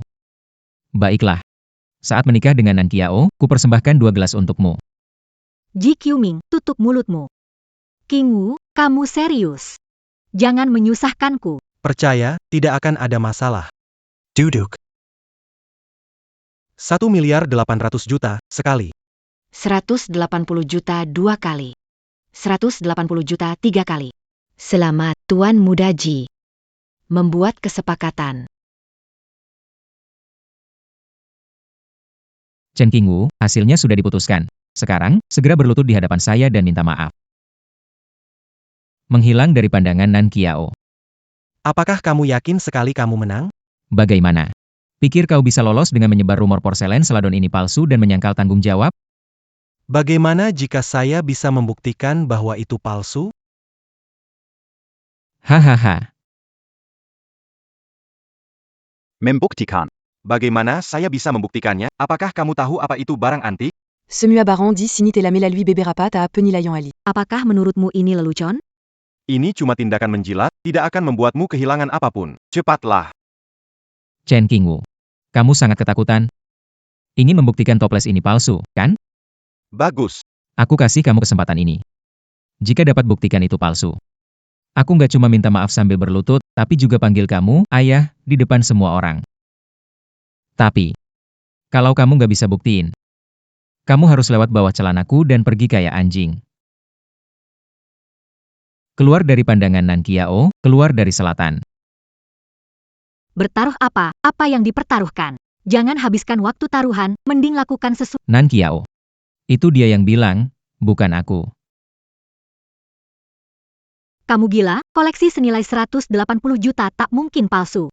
Baiklah. Saat menikah dengan Nan Qiao, kupersembahkan 2 gelas untukmu. Ji Quming, tutup mulutmu. Qingwu, kamu serius? Jangan menyusahkanku. Percaya, tidak akan ada masalah. Duduk. 1.800.000.000 sekali. 180 juta 2 kali. 180 juta 3 kali. Selamat, Tuan Muda Ji. Membuat kesepakatan. Chen Qingwu, hasilnya sudah diputuskan. Sekarang, segera berlutut di hadapan saya dan minta maaf. Menghilang dari pandangan Nan Qiao. Apakah kamu yakin sekali kamu menang? Bagaimana? Pikir kau bisa lolos dengan menyebar rumor porselen seladon ini palsu dan menyangkal tanggung jawab? Bagaimana jika saya bisa membuktikan bahwa itu palsu? Hahaha. Membuktikan. Bagaimana saya bisa membuktikannya? Apakah kamu tahu apa itu barang antik? Semua baran dit sinit et la melalui bébé rapat à penilayan ali. Apakah menurutmu ini lelucon? Ini cuma tindakan menjilat, tidak akan membuatmu kehilangan apapun. Cepatlah. Chen Qingwu. Kamu sangat ketakutan. Ingin membuktikan toples ini palsu, kan? Bagus. Aku kasih kamu kesempatan ini. Jika dapat buktikan itu palsu. Aku nggak cuma minta maaf sambil berlutut, tapi juga panggil kamu, ayah, di depan semua orang. Tapi, kalau kamu nggak bisa buktiin, kamu harus lewat bawah celanaku dan pergi kayak anjing. Keluar dari pandangan Nan Qiao, keluar dari selatan. Bertaruh apa? Apa yang dipertaruhkan? Jangan habiskan waktu taruhan, mending lakukan sesuatu. Nan Qiao. Itu dia yang bilang, bukan aku. Kamu gila? Koleksi senilai 180 juta tak mungkin palsu.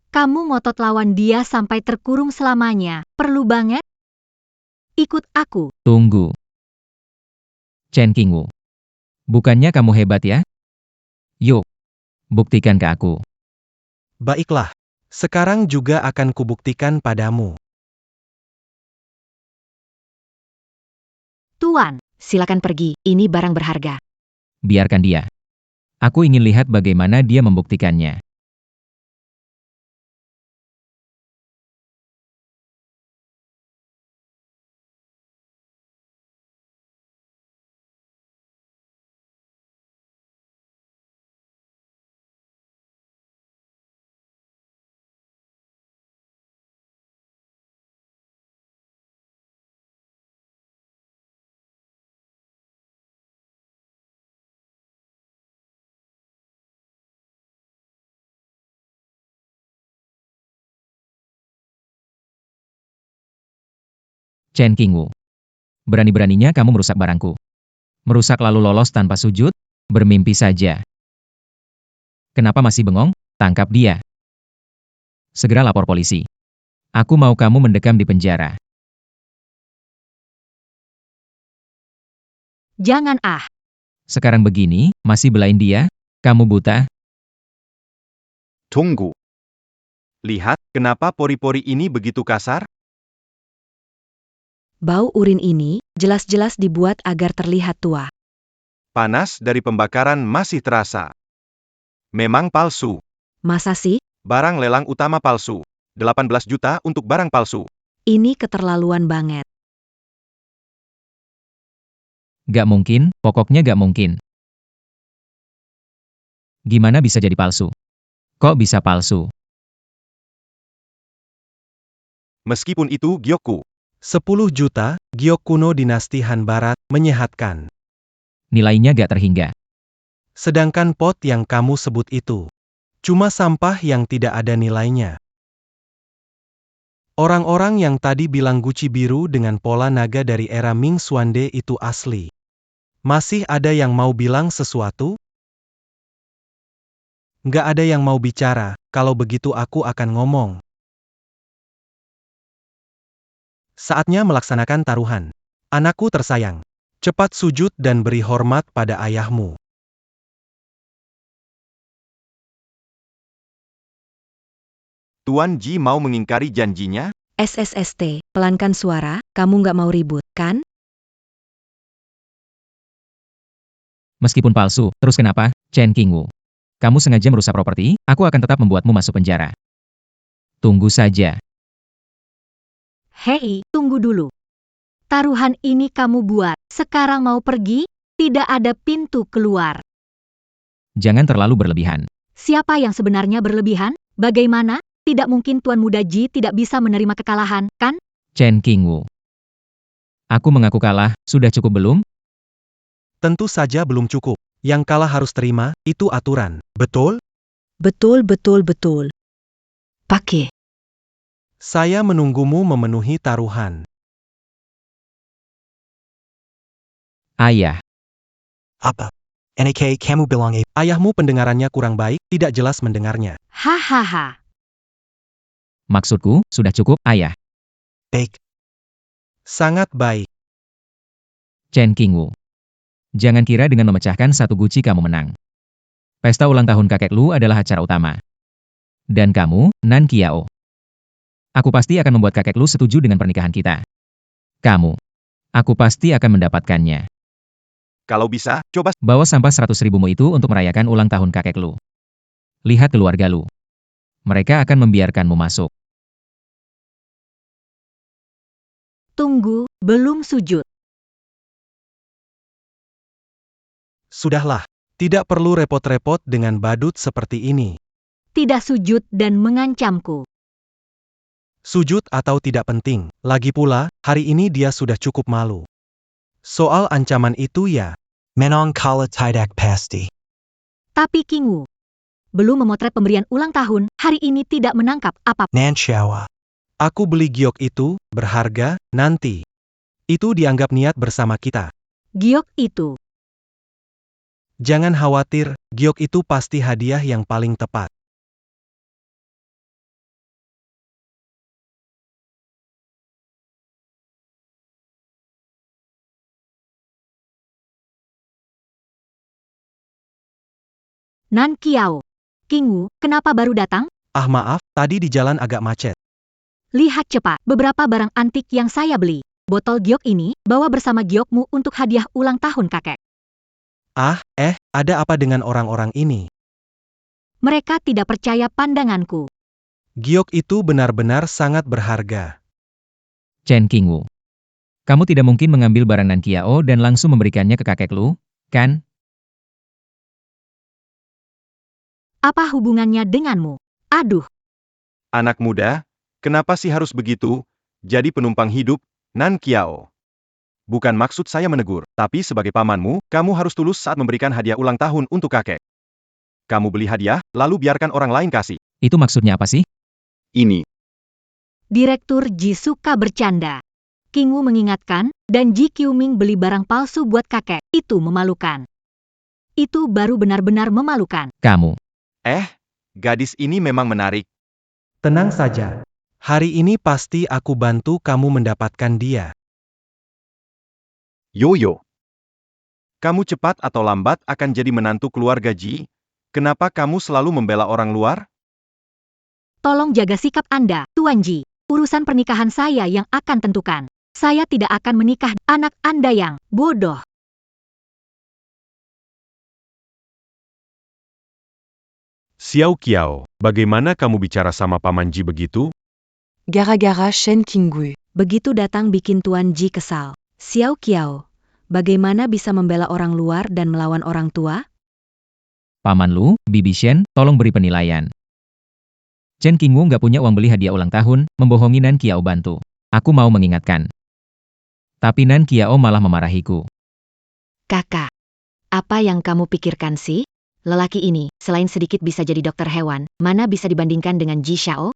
Kamu ngotot lawan dia sampai terkurung selamanya. Perlu banget? Ikut aku. Tunggu. Chen Qingwu. Bukannya kamu hebat ya? Yuk, buktikan ke aku. Baiklah. Sekarang juga akan kubuktikan padamu. Tuan, Silakan pergi, ini barang berharga. Biarkan dia. Aku ingin lihat bagaimana dia membuktikannya. Chen Qingwu. Berani-beraninya kamu merusak barangku. Merusak lalu lolos tanpa sujud? Bermimpi saja. Kenapa masih bengong? Tangkap dia. Segera lapor polisi. Aku mau kamu mendekam di penjara. jangan ah. Sekarang begini, masih belain dia? Kamu buta? Tunggu. Lihat, kenapa pori-pori ini begitu kasar? Bau urin ini jelas-jelas dibuat agar terlihat tua. Panas dari pembakaran masih terasa. Memang palsu. Masa sih? Barang lelang utama palsu. 18 juta untuk barang palsu. Ini keterlaluan banget. Gak mungkin, pokoknya gak mungkin. Gimana bisa jadi palsu? Kok bisa palsu? Meskipun itu Gyoku. 10 juta, giok kuno dinasti Han Barat, menyehatkan. Nilainya gak terhingga. Sedangkan pot yang kamu sebut itu, cuma sampah yang tidak ada nilainya. Orang-orang yang tadi bilang Gucci biru dengan pola naga dari era Ming Xuande itu asli. Masih ada yang mau bilang sesuatu? Nggak ada yang mau bicara, kalau begitu aku akan ngomong. Saatnya melaksanakan taruhan. Anakku tersayang. Cepat sujud dan beri hormat pada ayahmu. Tuan Ji mau mengingkari janjinya? SSST, pelankan suara, kamu nggak mau ribut, kan? Meskipun palsu, terus kenapa, Chen Qingwu? Kamu sengaja merusak properti, aku akan tetap membuatmu masuk penjara. Tunggu saja. Hei, tunggu dulu. Taruhan ini kamu buat, sekarang mau pergi? Tidak ada pintu keluar. Jangan terlalu berlebihan. Siapa yang sebenarnya berlebihan? Bagaimana? Tidak mungkin Tuan Muda Ji tidak bisa menerima kekalahan, kan? Chen Qingwu. Aku mengaku kalah, sudah cukup belum? Tentu saja belum cukup. Yang kalah harus terima, itu aturan. Betul? Betul, betul, betul. Pakai. Saya menunggumu memenuhi taruhan. Ayah. Apa? NAK kamu bilang Ayahmu pendengarannya kurang baik, tidak jelas mendengarnya. Hahaha. Maksudku, sudah cukup, ayah. baik. Sangat baik. Chen Qingwu. Jangan kira dengan memecahkan satu guci kamu menang. Pesta ulang tahun kakek Lu adalah acara utama. Dan kamu, Nan Qiao. Aku pasti akan membuat kakek Lu setuju dengan pernikahan kita. Kamu. Aku pasti akan mendapatkannya. Kalau bisa, coba Bawa sampah 100.000-mu itu untuk merayakan ulang tahun kakek Lu. Lihat keluarga Lu. Mereka akan membiarkanmu masuk. Tunggu, belum sujud. Sudahlah. Tidak perlu repot-repot dengan badut seperti ini. Tidak sujud dan mengancamku. Sujud atau tidak penting. Lagi pula, hari ini dia sudah cukup malu. Soal ancaman itu ya, Menong kala tidak pasti. Tapi Qingwu, belum memotret pemberian ulang tahun, hari ini tidak menangkap apa. Nan Xiaowa. aku beli giok itu, berharga, nanti. Itu dianggap niat bersama kita. Giok itu. Jangan khawatir, giok itu pasti hadiah yang paling tepat. Nan Qiao. Qingwu, kenapa baru datang? Ah maaf, tadi di jalan agak macet. Lihat cepat, beberapa barang antik yang saya beli. Botol giok ini, bawa bersama giokmu untuk hadiah ulang tahun kakek. Ah, ada apa dengan orang-orang ini? Mereka tidak percaya pandanganku. Giok itu benar-benar sangat berharga. Chen Qingwu. Kamu tidak mungkin mengambil barang Nan Qiao dan langsung memberikannya ke kakek Lu, kan? Apa hubungannya denganmu? Aduh, anak muda, kenapa sih harus begitu? Jadi penumpang hidup, Nan Qiao. Bukan maksud saya menegur, tapi sebagai pamanmu, kamu harus tulus saat memberikan hadiah ulang tahun untuk kakek. Kamu beli hadiah, lalu biarkan orang lain kasih. Itu maksudnya apa sih? Ini. Direktur Ji suka bercanda. Qingwu mengingatkan, dan Ji Qiuming beli barang palsu buat kakek. Itu memalukan. Itu baru benar-benar memalukan. Kamu. Gadis ini memang menarik. Tenang saja. Hari ini pasti aku bantu kamu mendapatkan dia. Yoyo. Kamu cepat atau lambat akan jadi menantu keluarga Ji. Kenapa kamu selalu membela orang luar? Tolong jaga sikap Anda, Tuan Ji. Urusan pernikahan saya yang akan tentukan. Saya tidak akan menikah anak Anda yang bodoh. Xiao Qiao, bagaimana kamu bicara sama Paman Ji begitu? Gara-gara Shen Qingwu. Begitu datang bikin Tuan Ji kesal. Xiao Qiao, bagaimana bisa membela orang luar dan melawan orang tua? Paman Lu, Bibi Shen, tolong beri penilaian. Chen Qingwu nggak punya uang beli hadiah ulang tahun, membohongi Nan Qiao bantu. Aku mau mengingatkan. Tapi Nan Qiao malah memarahiku. Kakak, apa yang kamu pikirkan sih? Lelaki ini, selain sedikit bisa jadi dokter hewan, mana bisa dibandingkan dengan Ji Xiao?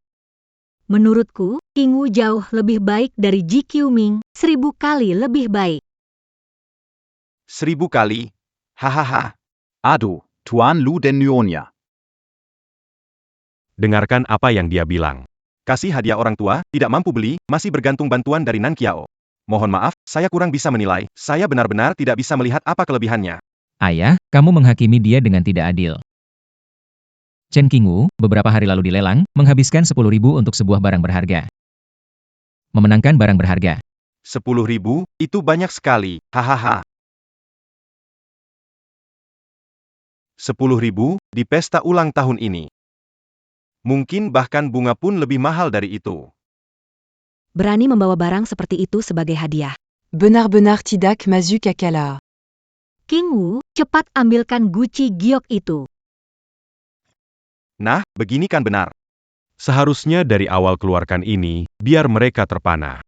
Menurutku, Qingwu jauh lebih baik dari Ji Qiuming, 1000 kali lebih baik. 1000 kali? Hahaha. Aduh, Tuan Lu dan Nyonya. Dengarkan apa yang dia bilang. Kasih hadiah orang tua, tidak mampu beli, masih bergantung bantuan dari Nan Qiao. Mohon maaf, saya kurang bisa menilai. Saya benar-benar tidak bisa melihat apa kelebihannya. Ayah, kamu menghakimi dia dengan tidak adil. Chen Qingwu, beberapa hari lalu dilelang, menghabiskan 10.000 untuk sebuah barang berharga. Memenangkan barang berharga. 10.000, itu banyak sekali, hahaha. 10.000, di pesta ulang tahun ini. Mungkin bahkan bunga pun lebih mahal dari itu. Berani membawa barang seperti itu sebagai hadiah. Benar-benar tidak masuk akal. Qingwu, cepat ambilkan guci giok itu. Nah, begini kan benar. Seharusnya dari awal keluarkan ini, biar mereka terpana.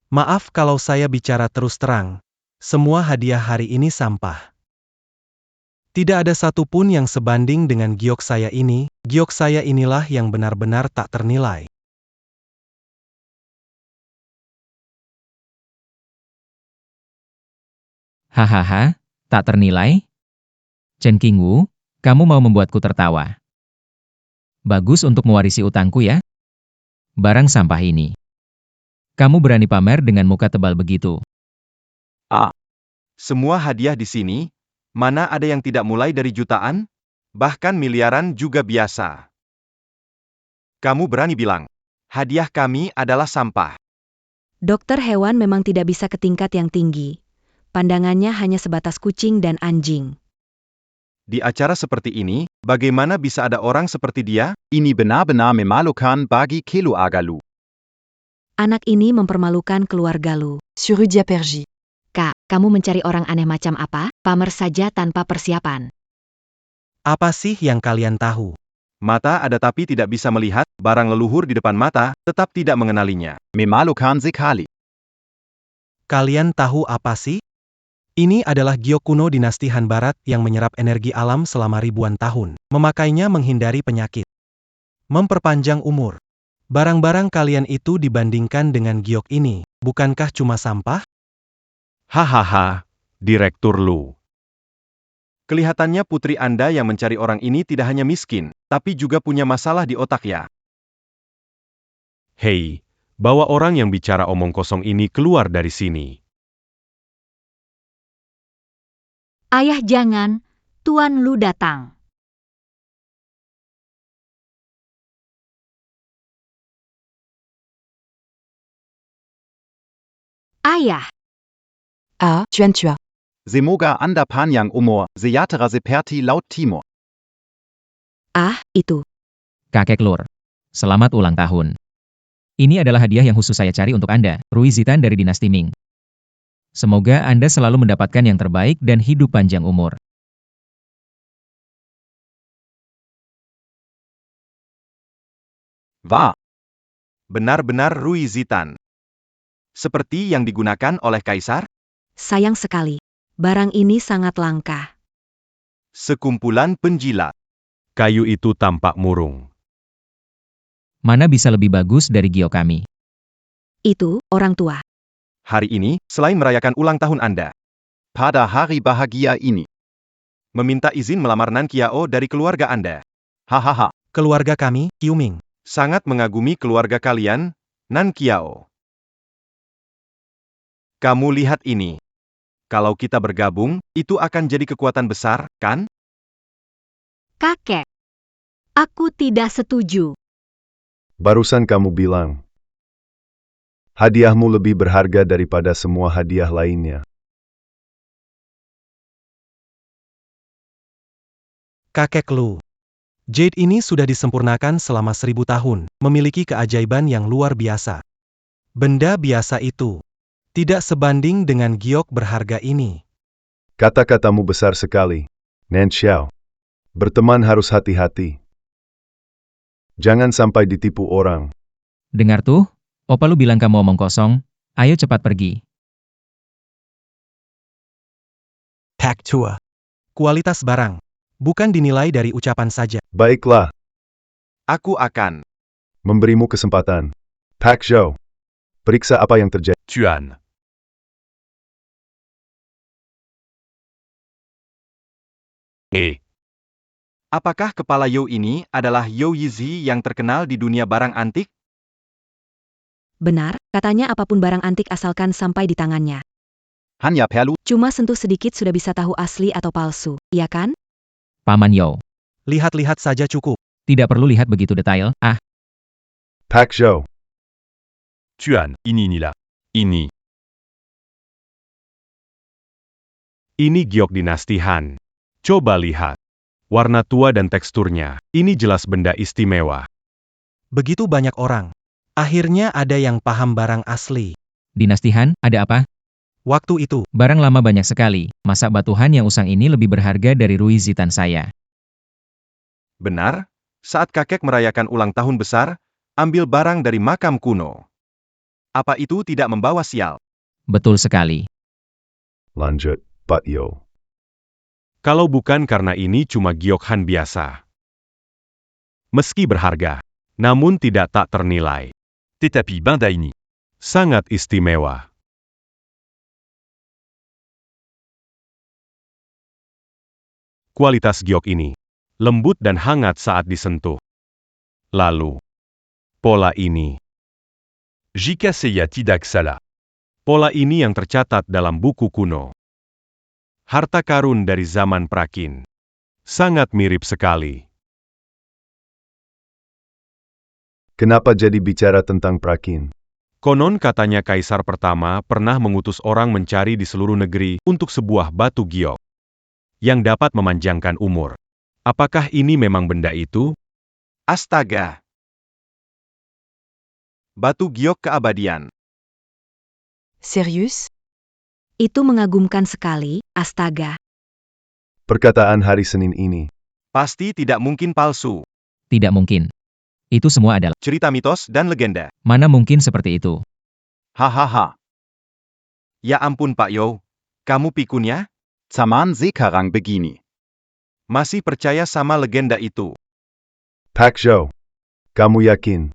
Maaf kalau saya bicara terus terang. Semua hadiah hari ini sampah. Tidak ada satupun yang sebanding dengan giok saya ini. Giok saya inilah yang benar-benar tak ternilai. Hahaha, tak ternilai? Chen Qingwu, kamu mau membuatku tertawa. Bagus untuk mewarisi utangku ya? Barang sampah ini. Kamu berani pamer dengan muka tebal begitu. Semua hadiah di sini, mana ada yang tidak mulai dari jutaan? Bahkan miliaran juga biasa. Kamu berani bilang, hadiah kami adalah sampah. Dokter hewan memang tidak bisa ke tingkat yang tinggi. Pandangannya hanya sebatas kucing dan anjing. Di acara seperti ini, bagaimana bisa ada orang seperti dia? Ini benar-benar memalukan bagi keluarga Lu. Anak ini mempermalukan keluarga Lu. Sur Udia Perji. Kak, kamu mencari orang aneh macam apa? Pamer saja tanpa persiapan. Apa sih yang kalian tahu? Mata ada tapi tidak bisa melihat, barang leluhur di depan mata, tetap tidak mengenalinya. Memalukan sekali. Kalian tahu apa sih? Ini adalah giok kuno dinasti Han Barat yang menyerap energi alam selama ribuan tahun. Memakainya menghindari penyakit. Memperpanjang umur. Barang-barang kalian itu dibandingkan dengan giok ini, bukankah cuma sampah? Hahaha, Direktur Lu. Kelihatannya putri Anda yang mencari orang ini tidak hanya miskin, tapi juga punya masalah di otak ya. Hei, bawa orang yang bicara omong kosong ini keluar dari sini. Ayah jangan, Tuan Lu datang. Ayah, Tuan Tua. Semoga Anda panjang umur, sejahtera seperti Laut Timur. Itu. Kakek Lur. Selamat ulang tahun. Ini adalah hadiah yang khusus saya cari untuk Anda, Rui Zitan dari dinasti Ming. Semoga Anda selalu mendapatkan yang terbaik dan hidup panjang umur. Wah, Benar-benar Rui Zitan. Seperti yang digunakan oleh Kaisar? Sayang sekali. Barang ini sangat langka. Sekumpulan penjilat. Kayu itu tampak murung. Mana bisa lebih bagus dari giok kami? Itu, orang tua. Hari ini, selain merayakan ulang tahun Anda, pada hari bahagia ini. meminta izin melamar Nan Qiao dari keluarga Anda. Hahaha. Keluarga kami, Qiu Ming. Sangat mengagumi keluarga kalian, Nan Qiao. Kamu lihat ini. Kalau kita bergabung, itu akan jadi kekuatan besar, kan? kakek. Aku tidak setuju. Barusan kamu bilang, hadiahmu lebih berharga daripada semua hadiah lainnya. Kakek Lu. Jade ini sudah disempurnakan selama 1000 tahun, memiliki keajaiban yang luar biasa. Benda biasa itu tidak sebanding dengan giok berharga ini. Kata-katamu besar sekali, Nan Xiao. Berteman harus hati-hati. Jangan sampai ditipu orang. Dengar tuh, Opa Lu bilang kamu omong kosong, ayo cepat pergi. Pak Tua. Kualitas barang. Bukan dinilai dari ucapan saja. Baiklah, Aku akan memberimu kesempatan. Pak Zhou. Periksa apa yang terjadi. Tuan. Apakah kepala You ini adalah You Yizi yang terkenal di dunia barang antik? Benar, katanya apapun barang antik asalkan sampai di tangannya. hanya perlu Cuma sentuh sedikit sudah bisa tahu asli atau palsu, iya kan? Paman Yo. Lihat-lihat saja cukup. Tidak perlu lihat begitu detail, Pak Zhou. Tuan, ini lah. Ini. Ini giok dinasti Han. Coba lihat. Warna tua dan teksturnya, ini jelas benda istimewa. Begitu banyak orang. Akhirnya ada yang paham barang asli. Dinasti Han, ada apa? Waktu itu, Barang lama banyak sekali, masa batu Han yang usang ini lebih berharga dari ruizitan saya. Benar, saat kakek merayakan ulang tahun besar, ambil barang dari makam kuno. Apa itu tidak membawa sial? Betul sekali. Lanjut, Pak Yo. Kalau bukan karena ini cuma giok Han biasa. Meski berharga, namun tidak tak ternilai. Tetapi benda ini. Sangat istimewa. Kualitas giok ini lembut dan hangat saat disentuh. Lalu, pola ini. Jika saya tidak salah. Pola ini yang tercatat dalam buku kuno. Harta karun dari zaman Prakin. Sangat mirip sekali. Kenapa jadi bicara tentang Prakin? Konon katanya Kaisar pertama pernah mengutus orang mencari di seluruh negeri untuk sebuah batu giok yang dapat memanjangkan umur. Apakah ini memang benda itu? Astaga! Batu giok keabadian. Serius? Itu mengagumkan sekali, astaga. Perkataan hari Senin ini. Pasti tidak mungkin palsu. Tidak mungkin. Itu semua adalah Cerita mitos dan legenda. mana mungkin seperti itu. Hahaha. Ya ampun Pak Yo, kamu pikunnya? Zaman sekarang begini. Masih percaya sama legenda itu? Pak Zhou. Kamu yakin?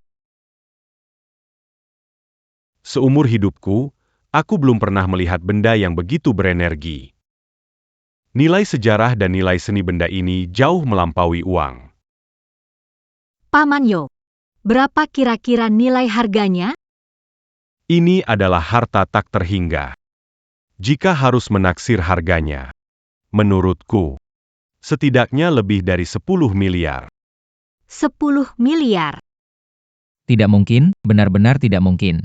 Seumur hidupku, aku belum pernah melihat benda yang begitu berenergi. Nilai sejarah dan nilai seni benda ini jauh melampaui uang. Paman Yo, berapa kira-kira nilai harganya? Ini adalah harta tak terhingga. Jika harus menaksir harganya, menurutku, setidaknya lebih dari 10 miliar. 10 miliar. Tidak mungkin, benar-benar tidak mungkin.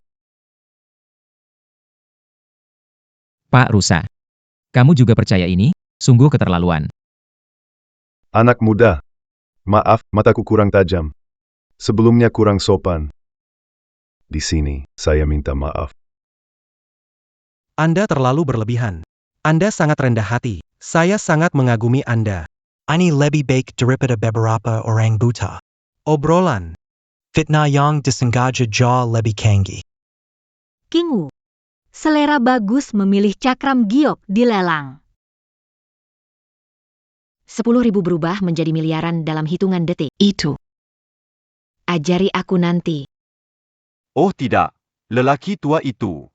Pak Rusa. Kamu juga percaya ini? Sungguh keterlaluan. Anak muda. Maaf, mataku kurang tajam. Sebelumnya kurang sopan. Di sini, saya minta maaf. Anda terlalu berlebihan. Anda sangat rendah hati. Saya sangat mengagumi Anda. Ini lebih baik daripada beberapa orang buta. Obrolan. Fitnah yang disengaja jauh lebih canggih. King Wu. Selera bagus memilih cakram giok di lelang. 10.000 berubah menjadi miliaran dalam hitungan detik. Itu. Ajari aku nanti. Oh tidak, lelaki tua itu.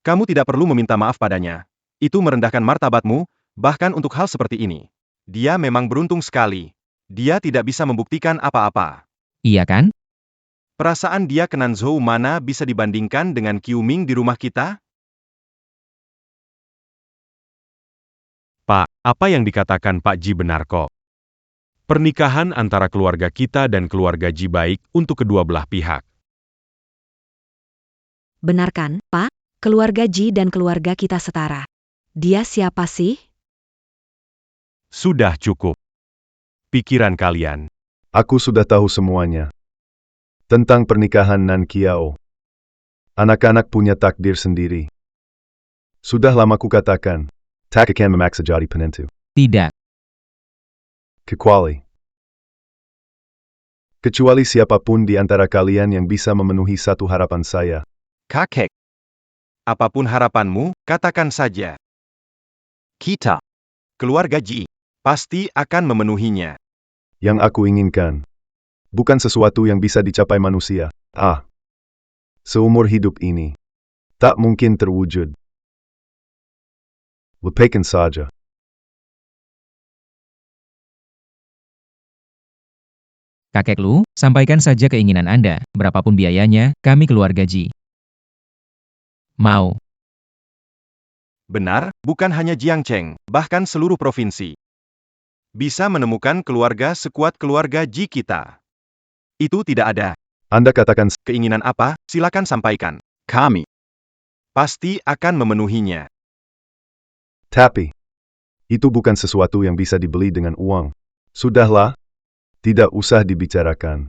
Kamu tidak perlu meminta maaf padanya. Itu merendahkan martabatmu, bahkan untuk hal seperti ini. Dia memang beruntung sekali. Dia tidak bisa membuktikan apa-apa. Iya kan? Perasaan dia ke Nanzhou mana bisa dibandingkan dengan Qiu Ming di rumah kita? Pak, apa yang dikatakan Pak Ji benar kok. Pernikahan antara keluarga kita dan keluarga Ji baik untuk kedua belah pihak. Benar kan, Pak? Keluarga Ji dan keluarga kita setara. Dia siapa sih? Sudah cukup. Pikiran kalian. Aku sudah tahu semuanya. Tentang pernikahan Nan Kiao. Anak-anak punya takdir sendiri. Sudah lama kukatakan. Tak akan memaksa jadi penentu. Tidak. Kecuali siapapun di antara kalian yang bisa memenuhi satu harapan saya. Kakek. Apapun harapanmu, katakan saja. Kita. Keluarga Ji pasti akan memenuhinya. Yang aku inginkan. Bukan sesuatu yang bisa dicapai manusia. Seumur hidup ini. Tak mungkin terwujud. Lepaskan saja. Kakek Lu, sampaikan saja keinginan Anda, berapapun biayanya, kami keluarga Ji. Mau. Benar, bukan hanya Jiangcheng, bahkan seluruh provinsi. Bisa menemukan keluarga sekuat keluarga Ji kita. Itu tidak ada. Anda katakan Keinginan apa, silakan sampaikan. Kami. Pasti akan memenuhinya. tapi. Itu bukan sesuatu yang bisa dibeli dengan uang. Sudahlah. Tidak usah dibicarakan.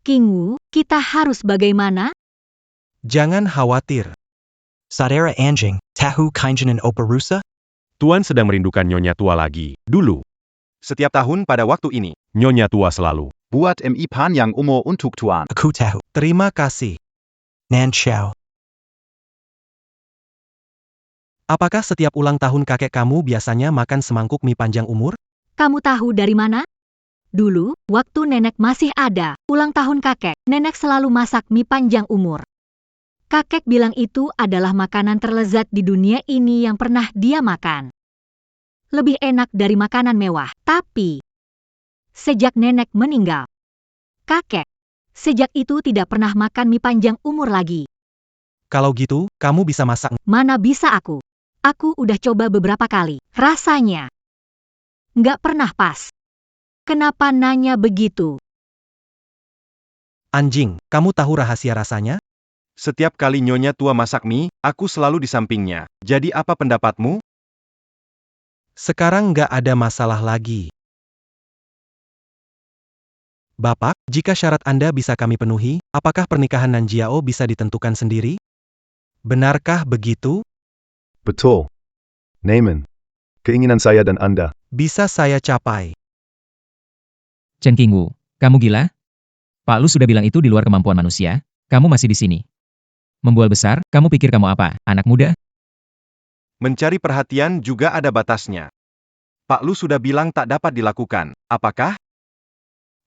King Wu, kita harus bagaimana? Jangan khawatir. Saudara Anjing, tahu Kainjanan Oparusa? Tuan sedang merindukan Nyonya Tua lagi. Dulu, Setiap tahun pada waktu ini, Nyonya Tua selalu. Buat mi panjang umur untuk Tuan. Aku tahu. Terima kasih. Nan Chao. Apakah setiap ulang tahun kakek kamu biasanya makan semangkuk mie panjang umur? Kamu tahu dari mana? Dulu, waktu nenek masih ada, ulang tahun kakek, nenek selalu masak mie panjang umur. Kakek bilang itu adalah makanan terlezat di dunia ini yang pernah dia makan. Lebih enak dari makanan mewah, tapi sejak nenek meninggal, kakek sejak itu tidak pernah makan mie panjang umur lagi. Kalau gitu, kamu bisa masak. Mana bisa aku? Aku udah coba beberapa kali, rasanya nggak pernah pas. Kenapa nanya begitu? Anjing, kamu tahu rahasia rasanya? setiap kali Nyonya Tua masak mie, aku selalu di sampingnya. Jadi apa pendapatmu? Sekarang nggak ada masalah lagi. Bapak, jika syarat Anda bisa kami penuhi, apakah pernikahan Nanjiao bisa ditentukan sendiri? Benarkah begitu? Betul. Naaman. Keinginan saya dan Anda. Bisa saya capai. Chen Qingwu, kamu gila? Pak Lu sudah bilang itu di luar kemampuan manusia, kamu masih di sini. Membual besar, kamu pikir kamu apa, anak muda? Mencari perhatian juga ada batasnya. Pak Lu sudah bilang tak dapat dilakukan. Apakah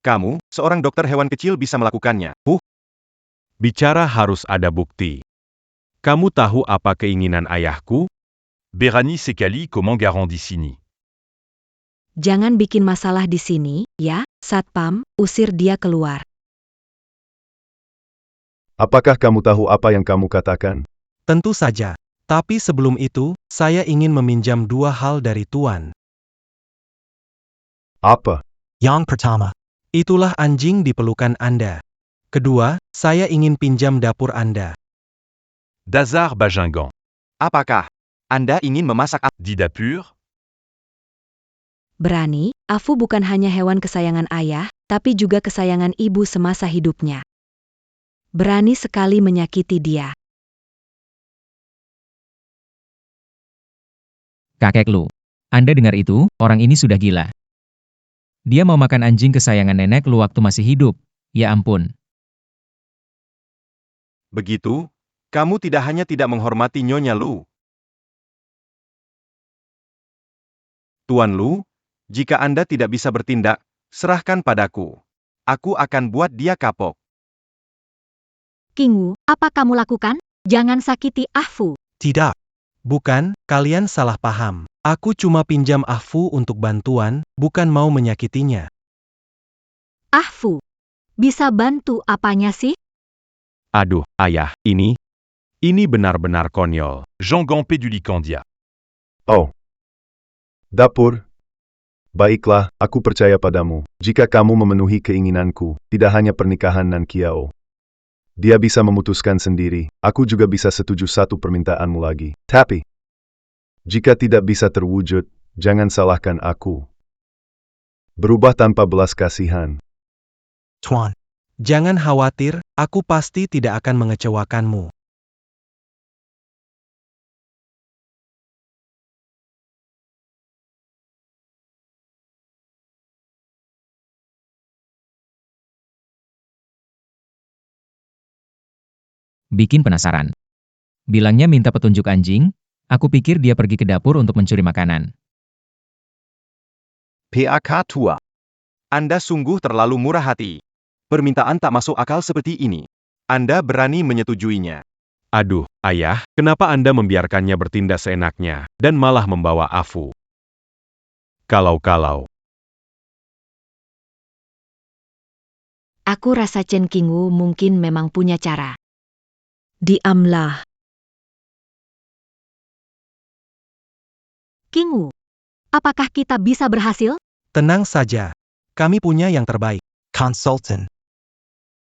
kamu, seorang dokter hewan kecil bisa melakukannya? Bicara harus ada bukti. Kamu tahu apa keinginan ayahku? Berani Sekali comment Garandi sini. Jangan bikin masalah di sini, ya, Satpam, usir dia keluar. Apakah kamu tahu apa yang kamu katakan? Tentu saja. Tapi sebelum itu, saya ingin meminjam 2 hal dari Tuan. Apa? Yang pertama. Itulah anjing di pelukan Anda. Kedua, saya ingin pinjam dapur Anda. Dazar Bajingan. Apakah Anda ingin memasak Didapur. Berani, Afu bukan hanya hewan kesayangan ayah, tapi juga kesayangan ibu semasa hidupnya. Berani sekali menyakiti dia. Kakek Lu. Anda dengar itu, orang ini sudah gila. Dia mau makan anjing kesayangan nenek Lu waktu masih hidup. Ya ampun. begitu? Kamu tidak hanya tidak menghormati Nyonya Lu. Tuan Lu, jika Anda tidak bisa bertindak, serahkan padaku. Aku akan buat dia kapok. King Wu, apa kamu lakukan? Jangan sakiti Ahfu. Tidak. Bukan, kalian salah paham. Aku cuma pinjam Ahfu untuk bantuan, bukan mau menyakitinya. Ahfu, bisa bantu apanya sih? Aduh, ayah, ini benar-benar konyol. Jean Gampé du Licandia. Oh. Dapur. Baiklah, aku percaya padamu. Jika kamu memenuhi keinginanku, tidak hanya pernikahan Nan Kiao. Dia bisa memutuskan sendiri, aku juga bisa setuju satu permintaanmu lagi. Tapi, jika tidak bisa terwujud, jangan salahkan aku. Berubah tanpa belas kasihan. Tuan. Jangan khawatir, aku pasti tidak akan mengecewakanmu. Bikin penasaran. Bilangnya minta petunjuk anjing, aku pikir dia pergi ke dapur untuk mencuri makanan. PAK Tua. Anda sungguh terlalu murah hati. Permintaan tak masuk akal seperti ini. Anda berani menyetujuinya. Aduh, ayah, kenapa Anda membiarkannya bertindak seenaknya, dan malah membawa Afu? Kalau-kalau. Aku rasa Chen Qingwu mungkin memang punya cara. Diamlah. King Wu, apakah kita bisa berhasil? Tenang saja. Kami punya yang terbaik. Consultant.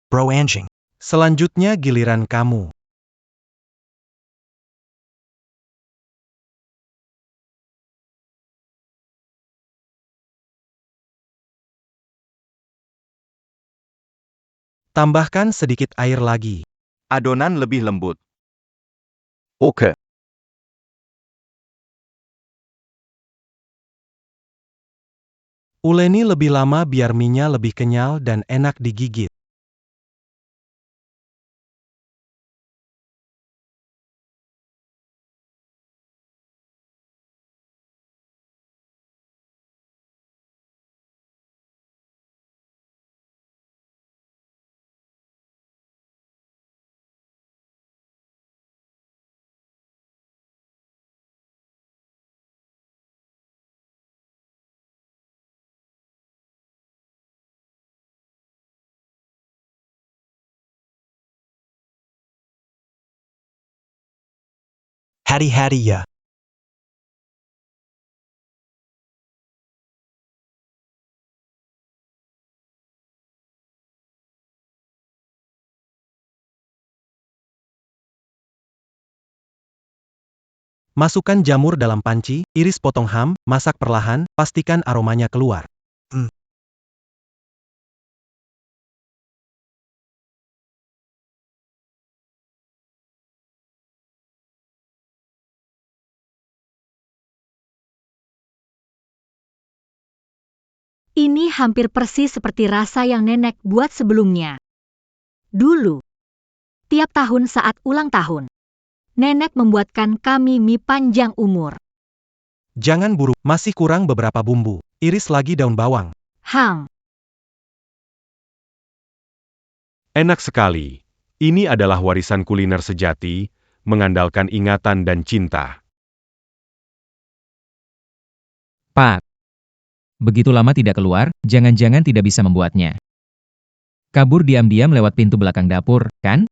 Bro Anjing. Selanjutnya giliran kamu. Tambahkan sedikit air lagi. Adonan lebih lembut. Oke. Uleni lebih lama biar mie-nya lebih kenyal dan enak digigit. Hati-hati ya. Masukkan jamur dalam panci, iris potong ham, masak perlahan, pastikan aromanya keluar. Ini hampir persis seperti rasa yang nenek buat sebelumnya. Dulu, tiap tahun saat ulang tahun, nenek membuatkan kami mie panjang umur. Jangan buru, masih kurang beberapa bumbu. Iris lagi daun bawang. Hang, Enak sekali. Ini adalah warisan kuliner sejati, mengandalkan ingatan dan cinta. Pak. Begitu lama tidak keluar, jangan-jangan tidak bisa membuatnya. Kabur diam-diam lewat pintu belakang dapur, kan?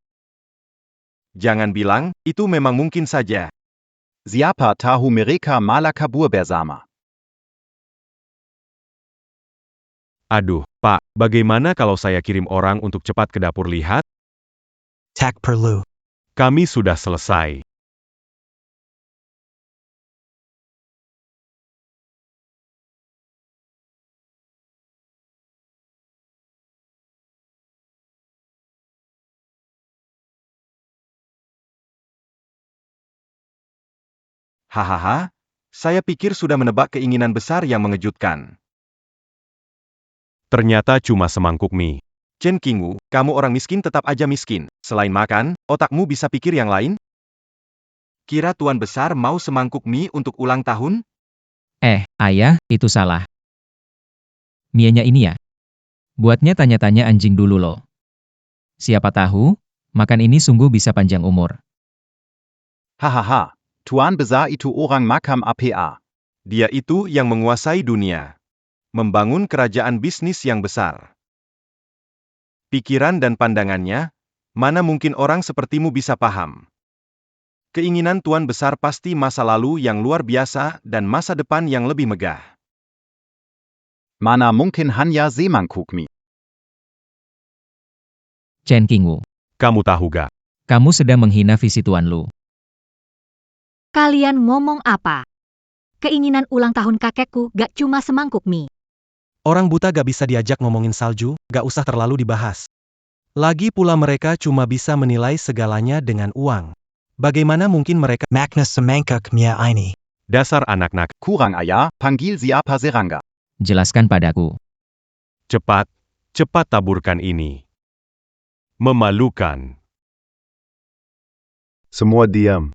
Jangan bilang, itu memang mungkin saja. Siapa tahu mereka malah kabur bersama. Aduh, Pak, bagaimana kalau saya kirim orang untuk cepat ke dapur lihat? Tak perlu. Kami sudah selesai. Hahaha, saya pikir sudah menebak keinginan besar yang mengejutkan. Ternyata cuma semangkuk mie. Chen Qingwu, kamu orang miskin tetap aja miskin. Selain makan, otakmu bisa pikir yang lain? Kira tuan besar mau semangkuk mie untuk ulang tahun? Ayah, itu salah. Mie-nya ini ya? Buatnya tanya-tanya anjing dulu loh. Siapa tahu, makan ini sungguh bisa panjang umur. Hahaha. Tuan besar itu orang makam APA. Dia itu yang menguasai dunia. Membangun kerajaan bisnis yang besar. Pikiran dan pandangannya, mana mungkin orang sepertimu bisa paham. Keinginan tuan besar pasti masa lalu yang luar biasa dan masa depan yang lebih megah. Mana mungkin hanya semangkuk mie. Chen Qingwu, Kamu tahu gak? kamu sedang menghina visi Tuan Lu. kalian ngomong apa? Keinginan ulang tahun kakekku gak cuma semangkuk mie. Orang buta gak bisa diajak ngomongin salju, gak usah terlalu dibahas. Lagi pula mereka cuma bisa menilai segalanya dengan uang. Bagaimana mungkin mereka Makna semangkuk mie ini. Dasar anak-anak, Kurang ayah, panggil siapa serangga. Jelaskan padaku. cepat, cepat taburkan ini. Memalukan. Semua diam.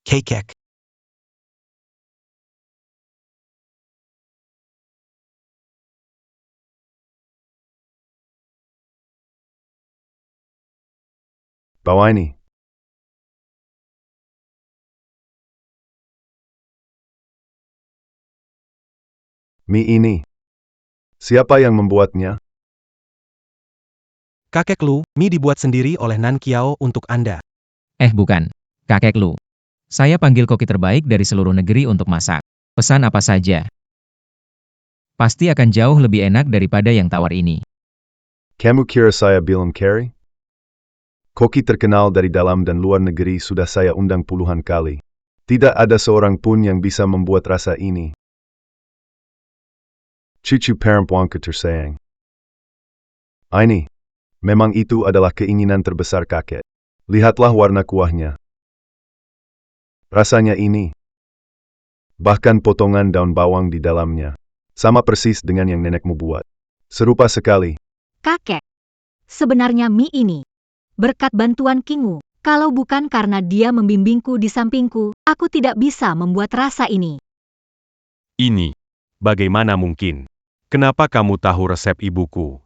Kekek. Bawa ini. Mie ini. Siapa yang membuatnya? kakek Lu, mie dibuat sendiri oleh Nan Kiao untuk Anda. Bukan. Kakek Lu. Saya panggil koki terbaik dari seluruh negeri untuk masak. Pesan apa saja. Pasti akan jauh lebih enak daripada yang tawar ini. Kamu kira saya belum carry? Koki terkenal dari dalam dan luar negeri sudah saya undang puluhan kali. Tidak ada seorang pun yang bisa membuat rasa ini. Cucu perempuanku tersayang. Ini. Memang itu adalah keinginan terbesar kakek. Lihatlah warna kuahnya. Rasanya ini. Bahkan potongan daun bawang di dalamnya. Sama persis dengan yang nenekmu buat. Serupa sekali. Kakek, sebenarnya mie ini berkat bantuan Kingu. Kalau bukan karena dia membimbingku di sampingku, aku tidak bisa membuat rasa ini. Ini. Bagaimana mungkin? Kenapa kamu tahu resep ibuku?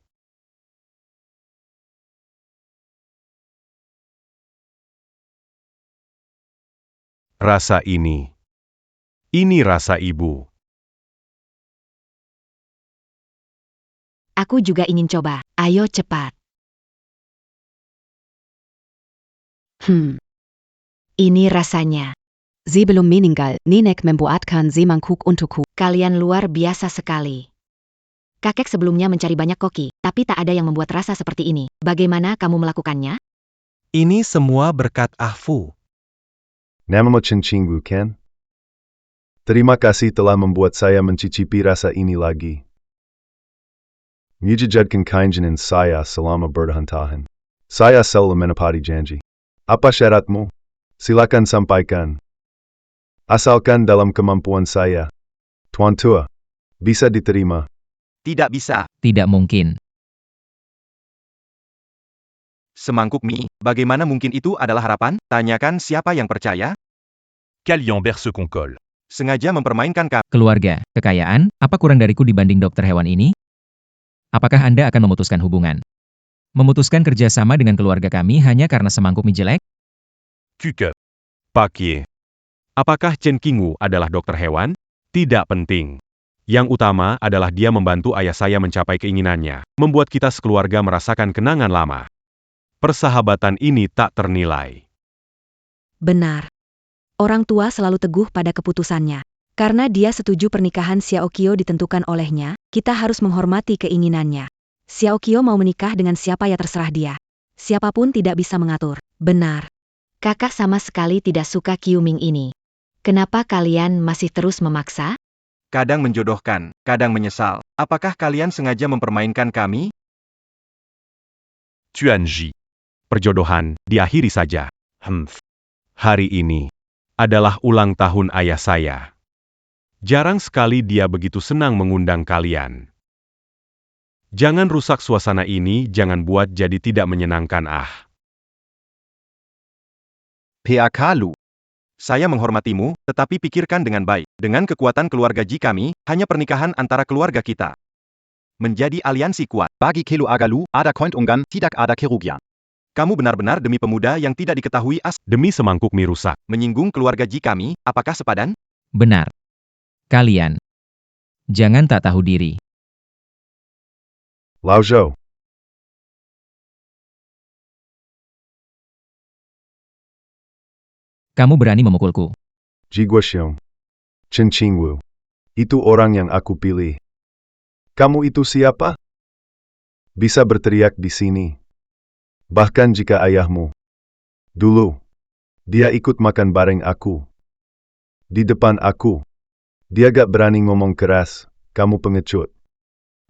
Rasa ini. Ini rasa ibu. Aku juga ingin coba. Ayo cepat. Ini rasanya. Sebelum meninggal, nenek membuatkan semangkuk untukku. Kalian luar biasa sekali. Kakek sebelumnya mencari banyak koki, tapi tak ada yang membuat rasa seperti ini. Bagaimana kamu melakukannya? Ini semua berkat Ahfu. Namamu Cincin bukan? Terima kasih telah membuat saya mencicipi rasa ini lagi. Mujijadkan kainjanan saya selama bertahan. Saya selalu menepati janji. Apa syaratmu? Silakan sampaikan. Asalkan dalam kemampuan saya. Tuan Tua, bisa diterima. Tidak bisa. Tidak mungkin. Semangkuk mie, bagaimana mungkin itu adalah harapan? Tanyakan siapa yang percaya? Kalian bersekongkol. Sengaja mempermainkan kami. Keluarga, kekayaan, apa kurang dariku dibanding dokter hewan ini? Apakah Anda akan memutuskan hubungan? Memutuskan kerjasama dengan keluarga kami hanya karena semangkuk mie jelek? Kuke. Pakie. Apakah Chen Qingwu adalah dokter hewan? Tidak penting. Yang utama adalah dia membantu ayah saya mencapai keinginannya, membuat kita sekeluarga merasakan kenangan lama. Persahabatan ini tak ternilai. Benar. Orang tua selalu teguh pada keputusannya. Karena dia setuju pernikahan Xiaoqiu ditentukan olehnya, kita harus menghormati keinginannya. Xiaoqiu mau menikah dengan siapa ya terserah dia. Siapapun tidak bisa mengatur. Benar. Kakak sama sekali tidak suka Qiuming ini. Kenapa kalian masih terus memaksa? Kadang menjodohkan, kadang menyesal. Apakah kalian sengaja mempermainkan kami? Tuanji. Perjodohan, diakhiri saja. Hari ini adalah ulang tahun ayah saya. Jarang sekali dia begitu senang mengundang kalian. Jangan rusak suasana ini, jangan buat jadi tidak menyenangkan PAK Lu. Saya menghormatimu, tetapi pikirkan dengan baik. Dengan kekuatan keluarga Ji kami, hanya pernikahan antara keluarga kita. Menjadi aliansi kuat. Bagi Kelu Agalu, ada Kointungan, tidak ada kerugian. Kamu benar-benar demi pemuda yang tidak diketahui demi semangkuk mie rusak. menyinggung keluarga Ji kami, apakah sepadan? Benar. Kalian. Jangan tak tahu diri. Lao Zhou. Kamu berani memukulku. Ji Guoxiong. Chen Qingwu. Itu orang yang aku pilih. Kamu itu siapa? Bisa berteriak di sini. Bahkan jika ayahmu. Dulu. Dia ikut makan bareng aku. Di depan aku. Dia gak berani ngomong keras, kamu pengecut.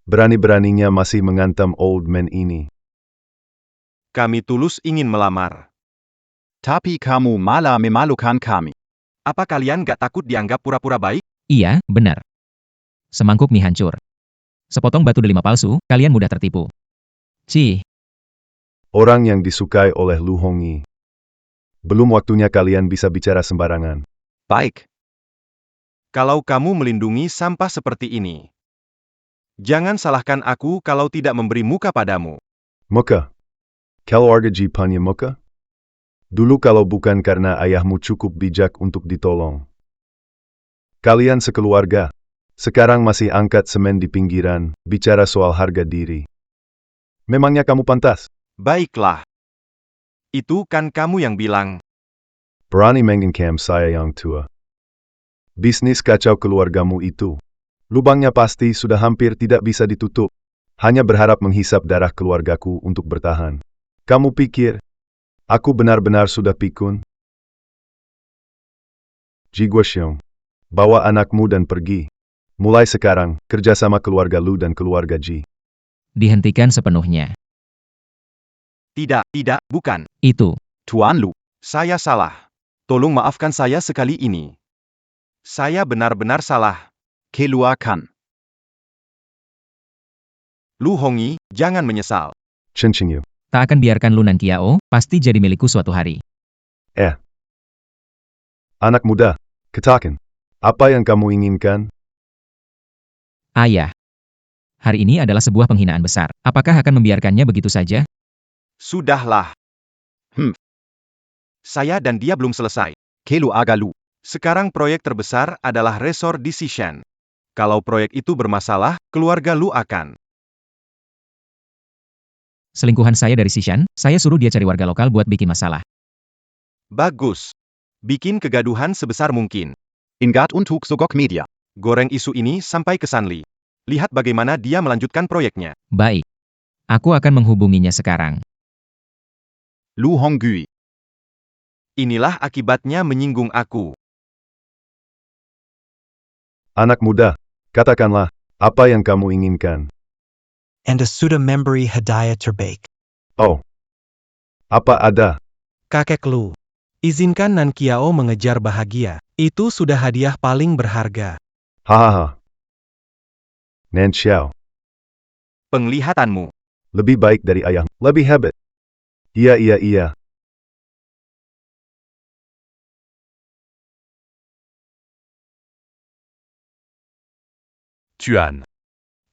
Berani-beraninya masih mengantam old man ini. Kami tulus ingin melamar. Tapi kamu malah memalukan kami. Apa kalian gak takut dianggap pura-pura baik? Iya, benar. Semangkuk mie hancur. Sepotong batu delima palsu, kalian mudah tertipu. Cih. Orang yang disukai oleh Lu Hongyi. Belum waktunya kalian bisa bicara sembarangan. Baik. Kalau kamu melindungi sampah seperti ini. Jangan salahkan aku kalau tidak memberi muka padamu. Muka. Keluarga Ji punya muka? Dulu kalau bukan karena ayahmu cukup bijak untuk ditolong. Kalian sekeluarga. Sekarang masih angkat semen di pinggiran, bicara soal harga diri. Memangnya kamu pantas? Baiklah. Itu kan kamu yang bilang. Berani mengencam saya yang tua. Bisnis kacau keluargamu itu. Lubangnya pasti sudah hampir tidak bisa ditutup. Hanya berharap menghisap darah keluargaku untuk bertahan. Kamu pikir, aku benar-benar sudah pikun? Ji Guoxiong, bawa anakmu dan pergi. Mulai sekarang, kerjasama keluarga Lu dan keluarga Ji. Dihentikan sepenuhnya. Tidak, bukan. Itu. Tuan Lu, Saya salah. Tolong maafkan saya sekali ini. Saya benar-benar salah. keluarkan. Lu Hongyi, jangan menyesal. Chen Qingyu. Tak akan biarkan Lu Nanqiao, pasti jadi milikku suatu hari. Anak muda, katakan. Apa yang kamu inginkan? Ayah. Hari ini adalah sebuah penghinaan besar. Apakah akan membiarkannya begitu saja? Sudahlah. Saya dan dia belum selesai. Keluarga Lu, Sekarang proyek terbesar adalah resor di Xishan. Kalau proyek itu bermasalah, keluarga Lu akan. Selingkuhan saya dari Xishan, saya suruh dia cari warga lokal buat bikin masalah. Bagus. Bikin kegaduhan sebesar mungkin. Ingard und Sogok Media. Goreng isu ini sampai ke Sanli. Lihat bagaimana dia melanjutkan proyeknya. Baik. Aku akan menghubunginya sekarang. Lu Honggui, Inilah akibatnya menyinggung aku. Anak muda, katakanlah, apa yang kamu inginkan? Anda sudah memberi hadiah terbaik. Oh. Apa ada? Kakek Lu, izinkan Nanqiao mengejar bahagia. Itu sudah hadiah paling berharga. Hahaha. Nan Xiao, Penglihatanmu. lebih baik dari ayah, lebih hebat. Iya. Tuan.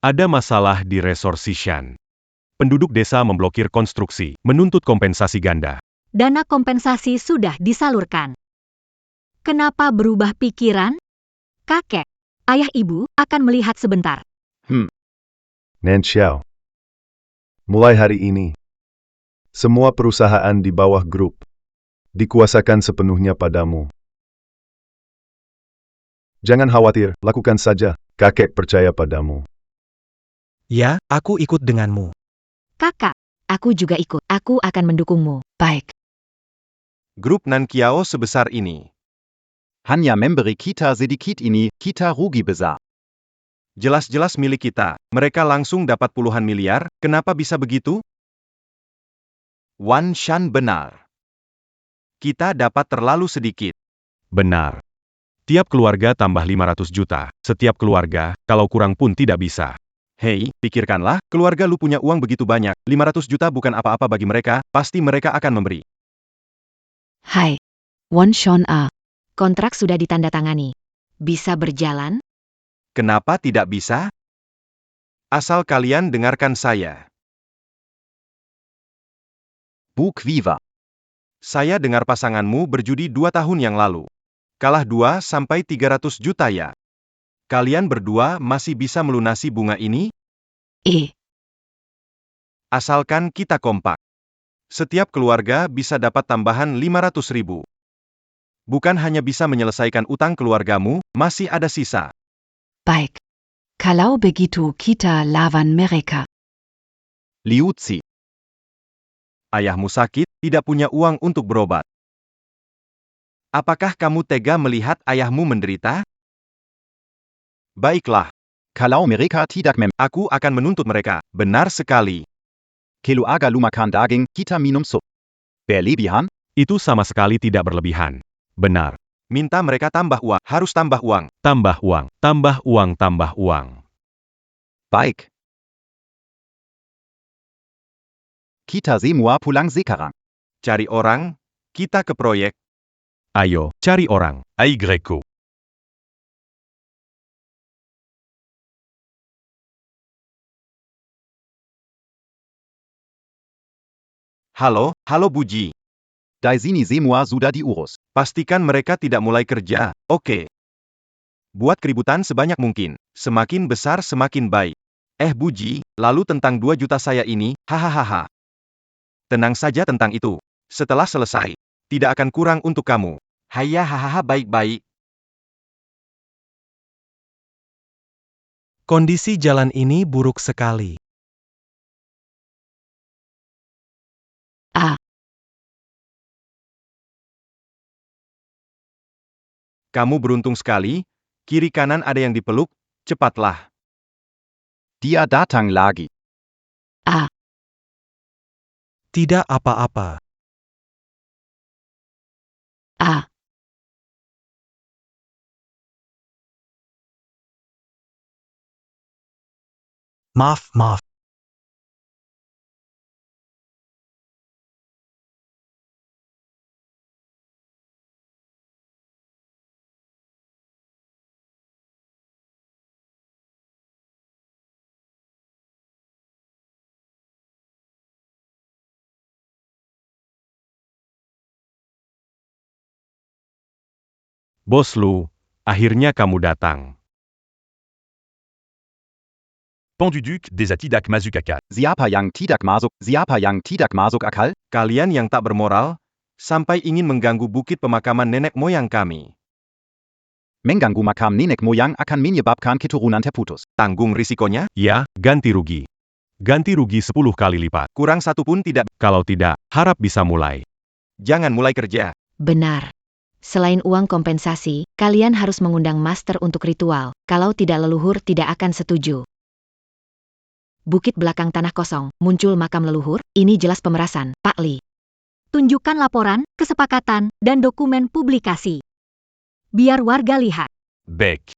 Ada masalah di resor Xishan. Penduduk desa memblokir konstruksi, menuntut kompensasi ganda. Dana kompensasi sudah disalurkan. Kenapa berubah pikiran? Kakek, ayah ibu akan melihat sebentar. Nan Xiao. Mulai hari ini, semua perusahaan di bawah grup dikuasakan sepenuhnya padamu. Jangan khawatir, lakukan saja. Kakek percaya padamu. Ya, aku ikut denganmu. Kakak, Aku juga ikut. Aku akan mendukungmu. Baik. Grup Nanqiao sebesar ini. hanya memberi kita sedikit ini, kita rugi besar. Jelas-jelas milik kita. Mereka langsung dapat puluhan miliar, kenapa bisa begitu? Wan Shan benar. Kita dapat terlalu sedikit. Benar. Tiap keluarga tambah 500 juta. Setiap keluarga, kalau kurang pun tidak bisa. Hei, pikirkanlah, keluarga lu punya uang begitu banyak, 500 juta bukan apa-apa bagi mereka, pasti mereka akan memberi. Hai. Wan Shon A. Kontrak sudah ditandatangani. Bisa berjalan? Kenapa tidak bisa? Asal kalian dengarkan saya. Buk Viva. Saya dengar pasanganmu berjudi 2 tahun yang lalu. Kalah 2-300 juta ya. Kalian berdua masih bisa melunasi bunga ini? Asalkan kita kompak. Setiap keluarga bisa dapat tambahan 500 ribu. Bukan hanya bisa menyelesaikan utang keluargamu, masih ada sisa. Baik. Kalau begitu kita lawan mereka. Liu Zi. Ayahmu sakit, tidak punya uang untuk berobat. Apakah kamu tega melihat ayahmu menderita? Baiklah, Kalau mereka tidak aku akan menuntut mereka. Benar sekali. keluarga Lu makan daging, kita minum sup. Berlebihan? Itu sama sekali tidak berlebihan. Benar. Minta mereka tambah uang, harus tambah uang. Tambah uang, tambah uang, tambah uang. Baik. Kita semua pulang sekarang. Cari orang, kita ke proyek. Ayo, cari orang. Ai Greco. Halo Buji. Di sini semua sudah diurus. Pastikan mereka tidak mulai kerja, oke. Buat keributan sebanyak mungkin. Semakin besar semakin baik. Buji, lalu tentang 2 juta saya ini, hahaha. Tenang saja tentang itu. Setelah selesai, tidak akan kurang untuk kamu. Hahaha, baik-baik. Kondisi jalan ini buruk sekali. Ah, Kamu beruntung sekali, kiri kanan ada yang dipeluk, cepatlah. Dia datang lagi. ah, Tidak apa-apa. ah. Maaf, maaf. Bos Lu, akhirnya kamu datang. Penduduc desa tidak masuk akal. Siapa yang tidak masuk akal? Kalian yang tak bermoral, sampai ingin mengganggu bukit pemakaman nenek moyang kami. Mengganggu makam nenek moyang akan menyebabkan keturunan terputus. Tanggung risikonya, Ya, ganti rugi. Ganti rugi 10 kali lipat. kurang satu pun tidak. Kalau tidak, harap bisa mulai. Jangan mulai kerja. Benar. Selain uang kompensasi, kalian harus mengundang master untuk ritual. Kalau tidak leluhur tidak akan setuju. Bukit belakang tanah kosong, muncul makam leluhur, ini jelas pemerasan, Pak Li. Tunjukkan laporan, kesepakatan, dan dokumen publikasi. Biar warga lihat. Baik.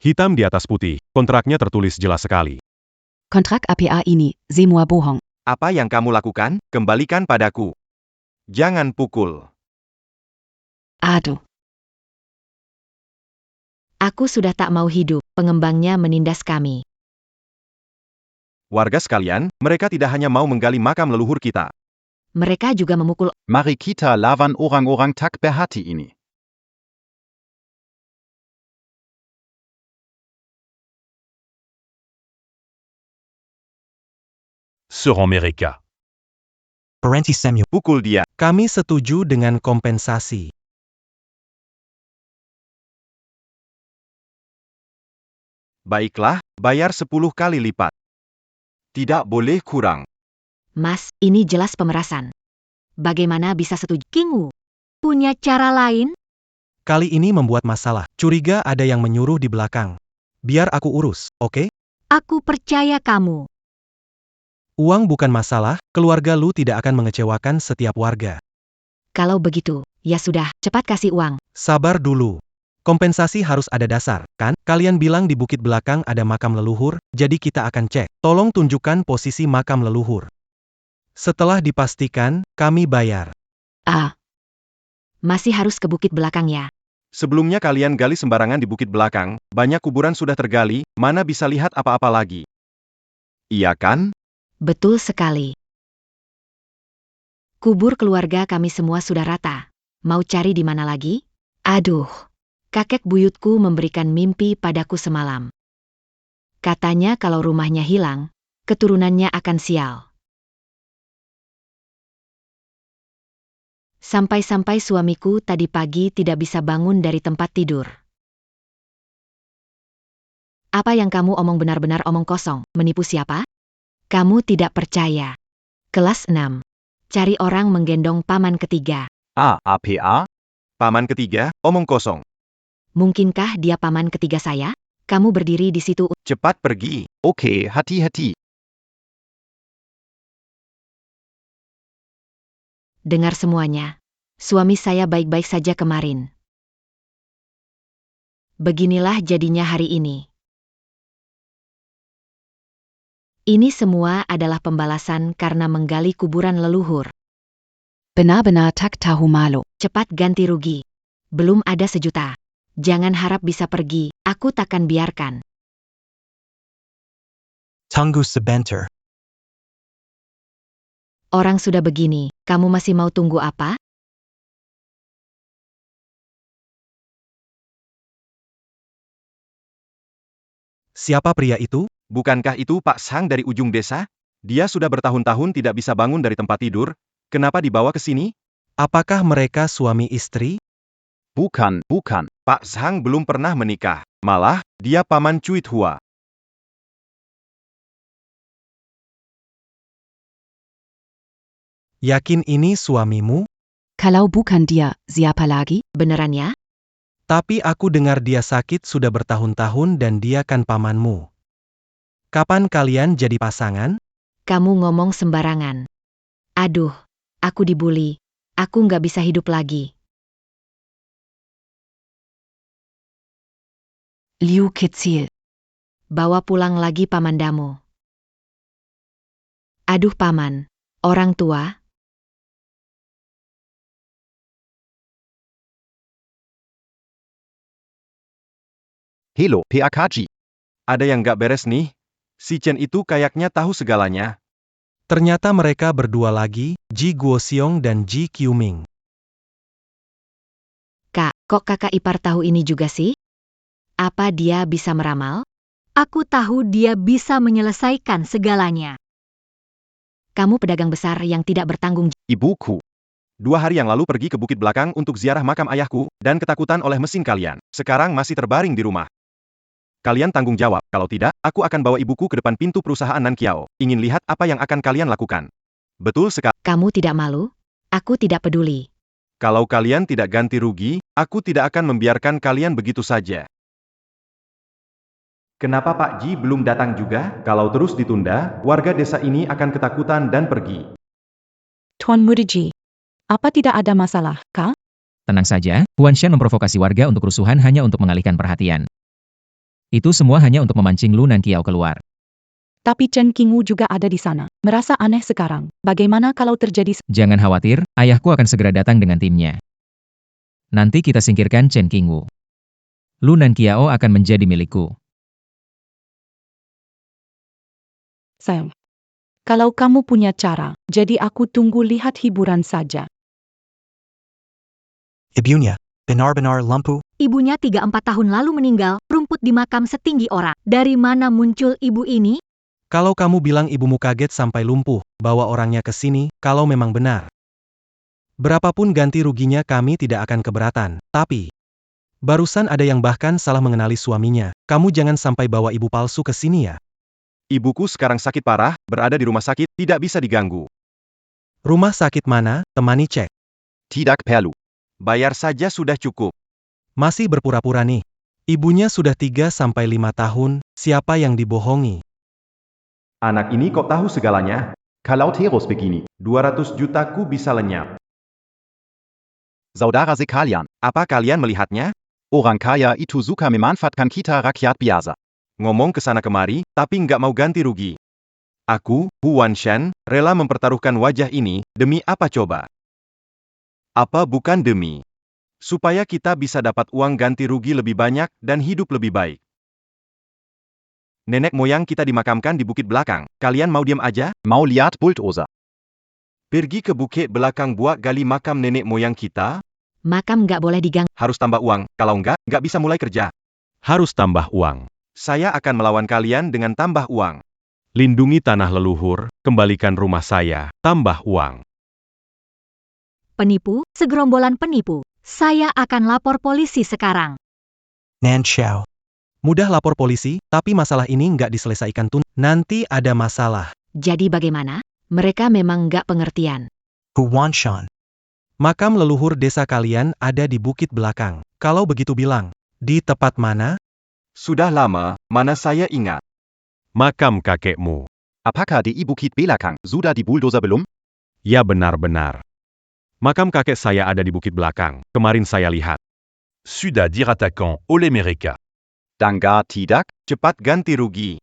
Hitam di atas putih, kontraknya tertulis jelas sekali. Kontrak APA ini, c'est moi bohong. Apa yang kamu lakukan, kembalikan padaku. Jangan pukul. Aduh. Aku sudah tak mau hidup, pengembangnya menindas kami. Warga sekalian, mereka tidak hanya mau menggali makam leluhur kita. Mereka juga memukul. Mari kita lawan orang-orang tak berhati ini. Seront mereka. Berhenti Samuel. Pukul dia. Kami setuju dengan kompensasi. Baiklah, bayar 10 kali lipat. Tidak boleh kurang. Mas, ini jelas pemerasan. Bagaimana bisa setuju? King Wu, punya cara lain? Kali ini membuat masalah. Curiga ada yang menyuruh di belakang. Biar aku urus, oke? Aku percaya kamu. Uang bukan masalah, keluarga Lu tidak akan mengecewakan setiap warga. Kalau begitu, ya sudah, cepat kasih uang. Sabar dulu. Kompensasi harus ada dasar, kan? Kalian bilang di bukit belakang ada makam leluhur, jadi kita akan cek. Tolong tunjukkan posisi makam leluhur. Setelah dipastikan, kami bayar. Ah, Masih harus ke bukit belakang ya. Sebelumnya kalian gali sembarangan di bukit belakang, banyak kuburan sudah tergali, mana bisa lihat apa-apa lagi. Iya kan? Betul sekali. Kubur keluarga kami semua sudah rata. Mau cari di mana lagi? Aduh, kakek buyutku memberikan mimpi padaku semalam. Katanya kalau rumahnya hilang, keturunannya akan sial. Sampai-sampai suamiku tadi pagi tidak bisa bangun dari tempat tidur. Apa yang kamu omong benar-benar omong kosong, menipu siapa? Kamu tidak percaya. Kelas 6. Cari orang menggendong paman ketiga. APA? Paman ketiga, omong kosong. Mungkinkah dia paman ketiga saya? Kamu berdiri di situ. Cepat pergi. Oke, hati-hati. Dengar semuanya. Suami saya baik-baik saja kemarin. Beginilah jadinya hari ini. Ini semua adalah pembalasan karena menggali kuburan leluhur. Benar-benar tak tahu malu. Cepat ganti rugi. Belum ada 1 juta. Jangan harap bisa pergi, aku takkan biarkan. Tunggu sebentar. Orang sudah begini, kamu masih mau tunggu apa? Siapa pria itu? Bukankah itu Pak Sang dari ujung desa? Dia sudah bertahun-tahun tidak bisa bangun dari tempat tidur, kenapa dibawa ke sini? Apakah mereka suami istri? Bukan, bukan. Pak Zhang belum pernah menikah. Malah, dia paman Cuit Hua. Yakin ini suamimu? Kalau bukan dia, siapa lagi? Beneran ya? Tapi aku dengar dia sakit sudah bertahun-tahun dan dia kan pamanmu. Kapan kalian jadi pasangan? Kamu ngomong sembarangan. Aduh, aku dibully. Aku nggak bisa hidup lagi. Liu Kecil. Bawa pulang lagi pamandamu. Aduh paman, orang tua. Hello, PAKG. Ada yang gak beres nih. Si Chen itu kayaknya tahu segalanya. Ternyata mereka berdua lagi, Ji Guoxiong dan Ji Qiuming. Kak, kok kakak ipar tahu ini juga sih? Apa dia bisa meramal? Aku tahu dia bisa menyelesaikan segalanya. Kamu pedagang besar yang tidak bertanggung jawab. Ibuku. 2 hari yang lalu pergi ke bukit belakang untuk ziarah makam ayahku, dan ketakutan oleh mesin kalian. Sekarang masih terbaring di rumah. Kalian tanggung jawab, kalau tidak, aku akan bawa ibuku ke depan pintu perusahaan Nan Kiao. Ingin lihat apa yang akan kalian lakukan. Betul sekali. Kamu tidak malu? Aku tidak peduli. Kalau kalian tidak ganti rugi, aku tidak akan membiarkan kalian begitu saja. Kenapa Pak Ji belum datang juga? Kalau terus ditunda, warga desa ini akan ketakutan dan pergi. Tuan Muda Ji, apa tidak ada masalah, Kak? Tenang saja, Huan Shan memprovokasi warga untuk kerusuhan hanya untuk mengalihkan perhatian. Itu semua hanya untuk memancing Lu Nankiao keluar. Tapi Chen Qingwu juga ada di sana. Merasa aneh sekarang. Bagaimana kalau terjadi... Jangan khawatir, ayahku akan segera datang dengan timnya. Nanti kita singkirkan Chen Qingwu. Lu Nankiao akan menjadi milikku. Sayang. Kalau kamu punya cara, jadi aku tunggu lihat hiburan saja. Ibunya, benar-benar lumpuh. Ibunya 3-4 tahun lalu meninggal, rumput di makam setinggi orang. Dari mana muncul ibu ini? Kalau kamu bilang ibumu kaget sampai lumpuh, bawa orangnya ke sini, kalau memang benar. Berapapun ganti ruginya kami tidak akan keberatan, tapi... Barusan ada yang bahkan salah mengenali suaminya. Kamu jangan sampai bawa ibu palsu ke sini ya. Ibuku sekarang sakit parah, berada di rumah sakit, tidak bisa diganggu. Rumah sakit mana? Temani cek. Tidak perlu. Bayar saja sudah cukup. Masih berpura-pura nih. Ibunya sudah 3-5 tahun, siapa yang dibohongi? Anak ini kok tahu segalanya? Kalau terus begini. 200 jutaku bisa lenyap. Saudara sekalian, Apa kalian melihatnya? orang kaya itu suka memanfaatkan kita rakyat biasa. Ngomong ke sana kemari, tapi nggak mau ganti rugi. Aku, Huan Shan, rela mempertaruhkan wajah ini, demi apa coba? Apa bukan demi? Supaya kita bisa dapat uang ganti rugi lebih banyak dan hidup lebih baik. Nenek moyang kita dimakamkan di bukit belakang, kalian mau diam aja? Mau lihat bulldozer. Pergi ke bukit belakang buat gali makam nenek moyang kita? Makam nggak boleh diganggu. Harus tambah uang, kalau nggak bisa mulai kerja. Harus tambah uang. Saya akan melawan kalian dengan tambah uang. Lindungi tanah leluhur, kembalikan rumah saya, tambah uang. Penipu, segerombolan penipu. Saya akan lapor polisi sekarang. Nan Xiao. Mudah lapor polisi, tapi masalah ini nggak diselesaikan nanti ada masalah. Jadi bagaimana? Mereka memang nggak pengertian. Huan Shan. Makam leluhur desa kalian ada di bukit belakang. Kalau begitu bilang, di tempat mana? Sudah lama, mana saya ingat. Makam kakekmu. Apakah di bukit belakang sudah di bulldozer belum? Ya benar-benar. Makam kakek saya ada di bukit belakang, kemarin saya lihat. Suda diratakan oleh mereka. Dangga tidak? Cepat ganti rugi.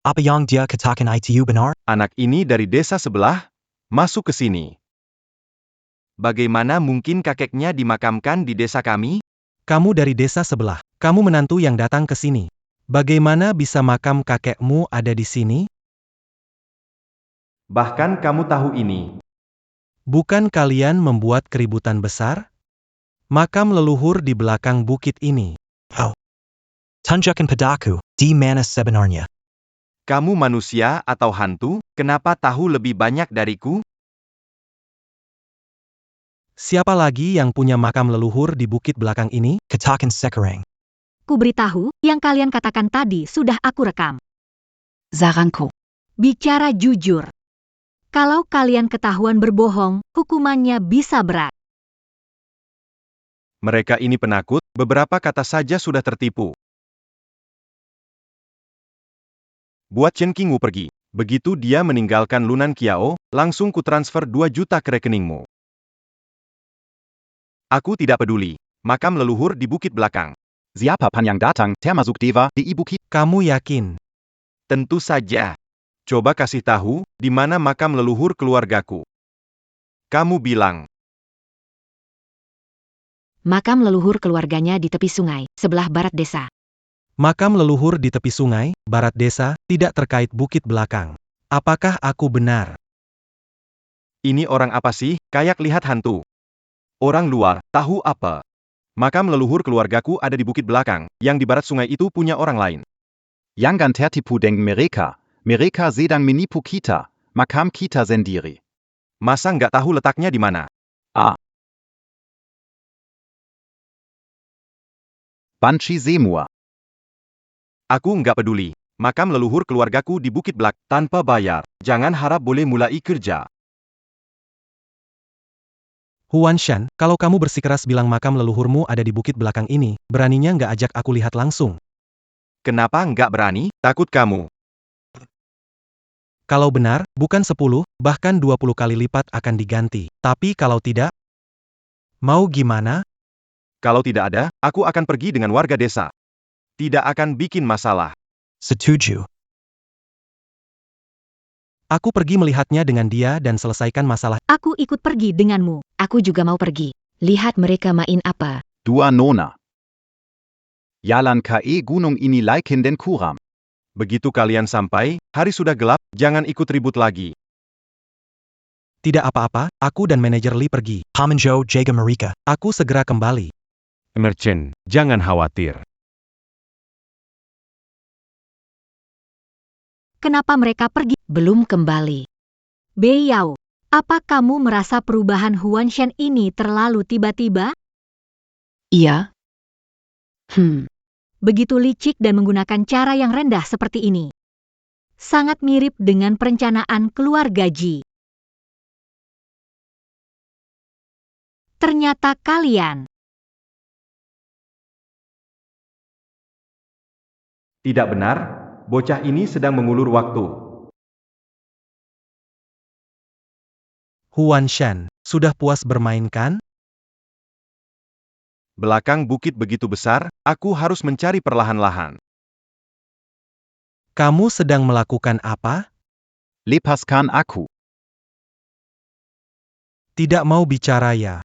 Apa yang dia katakan itu benar? Anak ini dari desa sebelah, masuk ke sini. Bagaimana mungkin kakeknya dimakamkan di desa kami? Kamu dari desa sebelah. Kamu menantu yang datang ke sini. Bagaimana bisa makam kakekmu ada di sini? Bahkan kamu tahu ini. Bukan kalian membuat keributan besar? Makam leluhur di belakang bukit ini. Oh. Tunjukkan padaku, di mana sebenarnya. Kamu manusia atau hantu? Kenapa tahu lebih banyak dariku? Siapa lagi yang punya makam leluhur di bukit belakang ini? Katakan sekarang. Ku beritahu, yang kalian katakan tadi sudah aku rekam. Zaranko. Bicara jujur. Kalau kalian ketahuan berbohong, hukumannya bisa berat. Mereka ini penakut, beberapa kata saja sudah tertipu. Buat Chen Qingwu pergi. Begitu dia meninggalkan Lunan Qiao, langsung ku transfer 2 juta ke rekeningmu. Aku tidak peduli. Makam leluhur di bukit belakang. Siapa yang datang, termasuk Dewa, di ibu kita? Kamu yakin? Tentu saja. Coba kasih tahu, di mana makam leluhur keluargaku. Kamu bilang. Makam leluhur keluarganya di tepi sungai, sebelah barat desa. Makam leluhur di tepi sungai, barat desa, tidak terkait bukit belakang. Apakah aku benar? Ini orang apa sih, kayak lihat hantu. Orang luar, tahu apa? Makam leluhur keluargaku ada di bukit belakang, yang di barat sungai itu punya orang lain. Jangan tertipu dengan mereka. Mereka sedang menipu kita. Makam kita sendiri. Masa nggak tahu letaknya di mana? Banci semua. Aku nggak peduli. Makam leluhur keluargaku di bukit belakang, tanpa bayar. Jangan harap boleh mulai kerja. Huan Shan, kalau kamu bersikeras bilang makam leluhurmu ada di bukit belakang ini, beraninya nggak ajak aku lihat langsung? Kenapa nggak berani? Takut kamu. Kalau benar, bukan 10, bahkan 20 kali lipat akan diganti. Tapi kalau tidak, mau gimana? Kalau tidak ada, aku akan pergi dengan warga desa. Tidak akan bikin masalah. Setuju. Aku pergi melihatnya dengan dia dan selesaikan masalah. Aku ikut pergi denganmu. Aku juga mau pergi. Lihat mereka main apa. Dua nona. Jalan ke gunung ini laikin den kuram. Begitu kalian sampai, hari sudah gelap, jangan ikut ribut lagi. Tidak apa-apa, aku dan manajer Li pergi. Pamanjo jaga mereka. Aku segera kembali. Merchant, jangan khawatir. Kenapa mereka pergi? Belum kembali. Bei Yao, apa kamu merasa perubahan Huan Shan ini terlalu tiba-tiba? Iya. Begitu licik dan menggunakan cara yang rendah seperti ini. Sangat mirip dengan perencanaan keluarga Ji. Ternyata kalian. Tidak benar, bocah ini sedang mengulur waktu. Huan Shan, sudah puas bermain kan? Belakang bukit begitu besar, aku harus mencari perlahan-lahan. Kamu sedang melakukan apa? Lepaskan aku. Tidak mau bicara ya?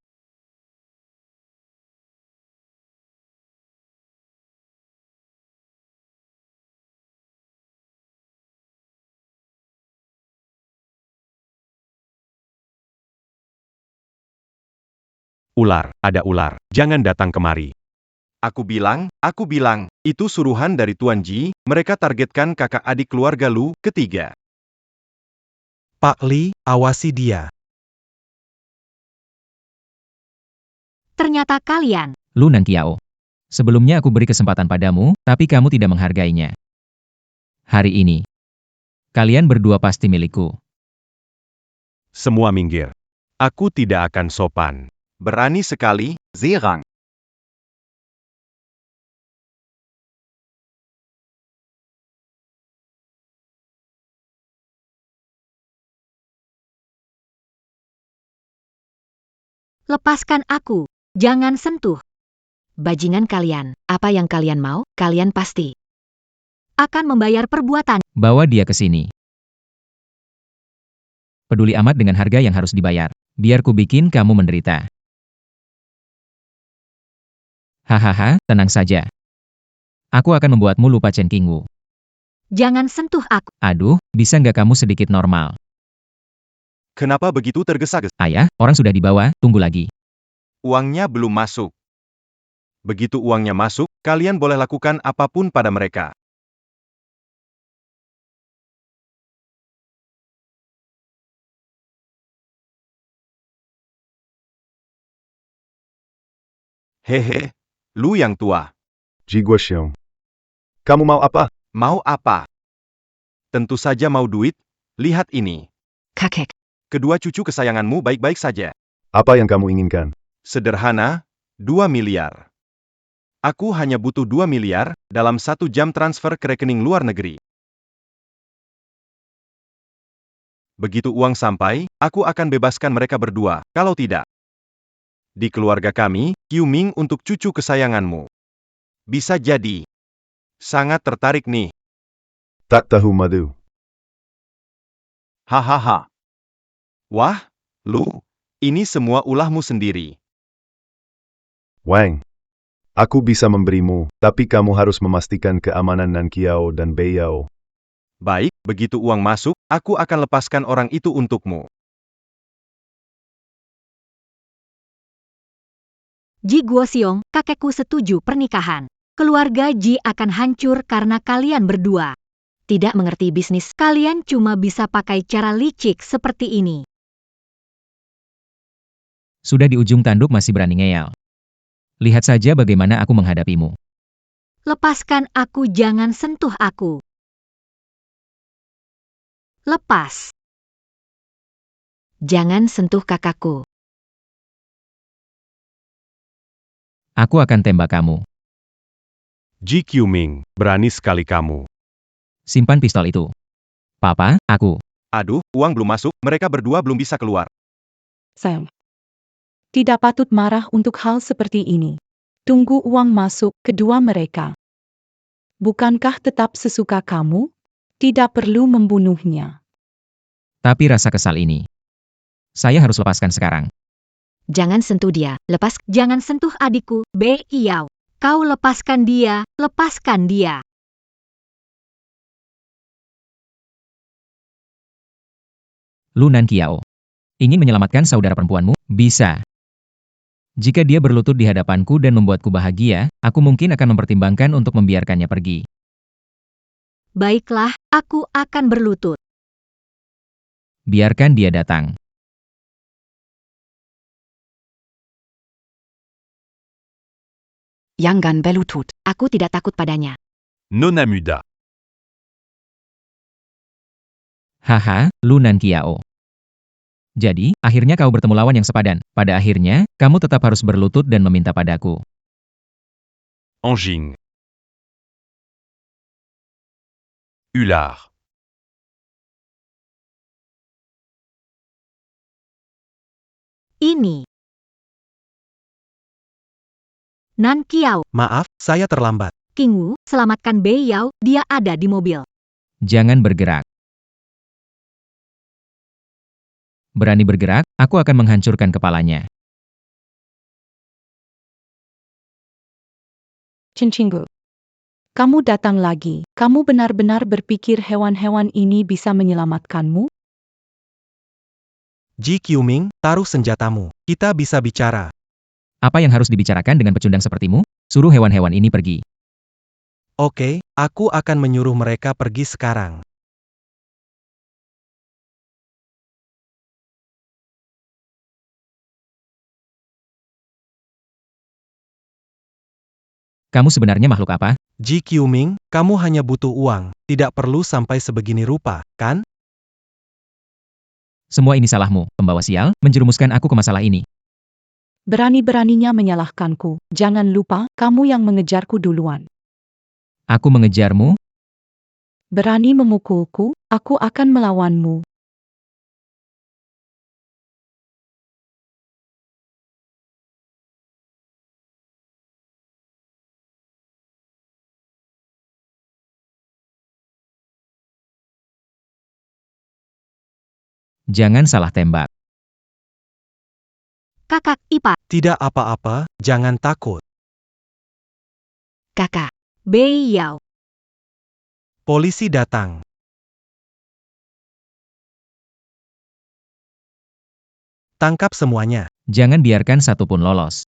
Ular, ada ular. Jangan datang kemari. Aku bilang, itu suruhan dari Tuan Ji, mereka targetkan kakak adik keluarga Lu, ketiga. Pak Li, awasi dia. Ternyata kalian. Lunan Qiao. Sebelumnya aku beri kesempatan padamu, tapi kamu tidak menghargainya. Hari ini, kalian berdua pasti milikku. Semua minggir. Aku tidak akan sopan. Berani sekali. Serang. Lepaskan aku. Jangan sentuh. Bajingan kalian, apa yang kalian mau, kalian pasti Akan membayar perbuatan. Bawa dia ke sini. Peduli amat dengan harga yang harus dibayar. Biar ku bikin kamu menderita. Hahaha, tenang saja. Aku akan membuatmu lupa Chen Qingwu. Jangan sentuh aku. Aduh, bisa nggak kamu sedikit normal? Kenapa begitu tergesa-gesa? Ayah, orang sudah dibawa, tunggu lagi. Uangnya belum masuk. Begitu uangnya masuk, kalian boleh lakukan apapun pada mereka. Hehe, Lu yang tua. Ji Guoxiong. Kamu mau apa? Mau apa? Tentu saja mau duit. Lihat ini. Kakek, Kedua cucu kesayanganmu baik-baik saja. Apa yang kamu inginkan? Sederhana, 2 miliar. Aku hanya butuh 2 miliar, dalam 1 jam transfer ke rekening luar negeri. Begitu uang sampai, aku akan bebaskan mereka berdua, kalau tidak. Di keluarga kami, Qiu Ming untuk cucu kesayanganmu. Bisa jadi. Sangat tertarik nih. Tak tahu madu. Hahaha. Wah, Lu, ini semua ulahmu sendiri. Wang. Aku bisa memberimu, tapi kamu harus memastikan keamanan Nan Kiao dan Bei Yao. Baik, begitu uang masuk, aku akan lepaskan orang itu untukmu. Ji Guoxiong, kakekku setuju pernikahan. Keluarga Ji akan hancur karena kalian berdua. tidak mengerti bisnis. Kalian cuma bisa pakai cara licik seperti ini. Sudah di ujung tanduk masih berani ngeyel. Lihat saja bagaimana aku menghadapimu. Lepaskan aku, jangan sentuh aku. Lepas. Jangan sentuh kakakku. Aku akan tembak kamu. Ji Qiuming, berani sekali kamu. Simpan pistol itu. Papa, aku. Aduh, uang belum masuk, mereka berdua belum bisa keluar. Sam. Tidak patut marah untuk hal seperti ini. Tunggu uang masuk kedua mereka. Bukankah tetap sesuka kamu? Tidak perlu membunuhnya. Tapi rasa kesal ini. Saya harus lepaskan sekarang. Jangan sentuh dia. Lepas. Jangan sentuh adikku, Bei Yao. Kau lepaskan dia, lepaskan dia. Lu Nan Kiao. Ingin menyelamatkan saudara perempuanmu? Bisa. Jika dia berlutut di hadapanku dan membuatku bahagia, aku mungkin akan mempertimbangkan untuk membiarkannya pergi. Baiklah, aku akan berlutut. Biarkan dia datang. Yangan Belutut. Aku tidak takut padanya. Nona Muda. Haha, Lu Nan Kiao. Jadi, akhirnya kau bertemu lawan yang sepadan. Pada akhirnya, kamu tetap harus berlutut dan meminta padaku. Anjing. Ular. Ini. Nan Kiao, Maaf, saya terlambat. King Wu, selamatkan Bei Yao, dia ada di mobil. Jangan bergerak. Berani bergerak, aku akan menghancurkan kepalanya. Cincinggu. Kamu datang lagi. Kamu benar-benar berpikir hewan-hewan ini bisa menyelamatkanmu? Ji Qiuming, taruh senjatamu. Kita bisa bicara. Apa yang harus dibicarakan dengan pecundang sepertimu? Suruh hewan-hewan ini pergi. Oke, aku akan menyuruh mereka pergi sekarang. Kamu sebenarnya makhluk apa? Ji Qiuming, kamu hanya butuh uang. Tidak perlu sampai sebegini rupa, kan? Semua ini salahmu, pembawa sial, menjerumuskan aku ke masalah ini. Berani-beraninya menyalahkanku. Jangan lupa, kamu yang mengejarku duluan. Aku mengejarmu? Berani memukulku, aku akan melawanmu. Jangan salah tembak. Kakak Ipa, Tidak apa-apa, jangan takut. Kakak. Bei Yao. Polisi datang. Tangkap semuanya. Jangan biarkan satupun lolos.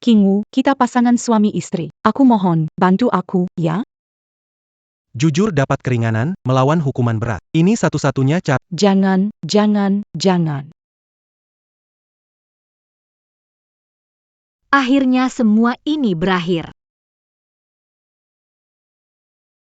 King Wu, kita pasangan suami istri. Aku mohon, bantu aku, ya? Jujur dapat keringanan, melawan hukuman berat. Ini satu-satunya cara. Jangan, jangan, jangan. Akhirnya semua ini berakhir.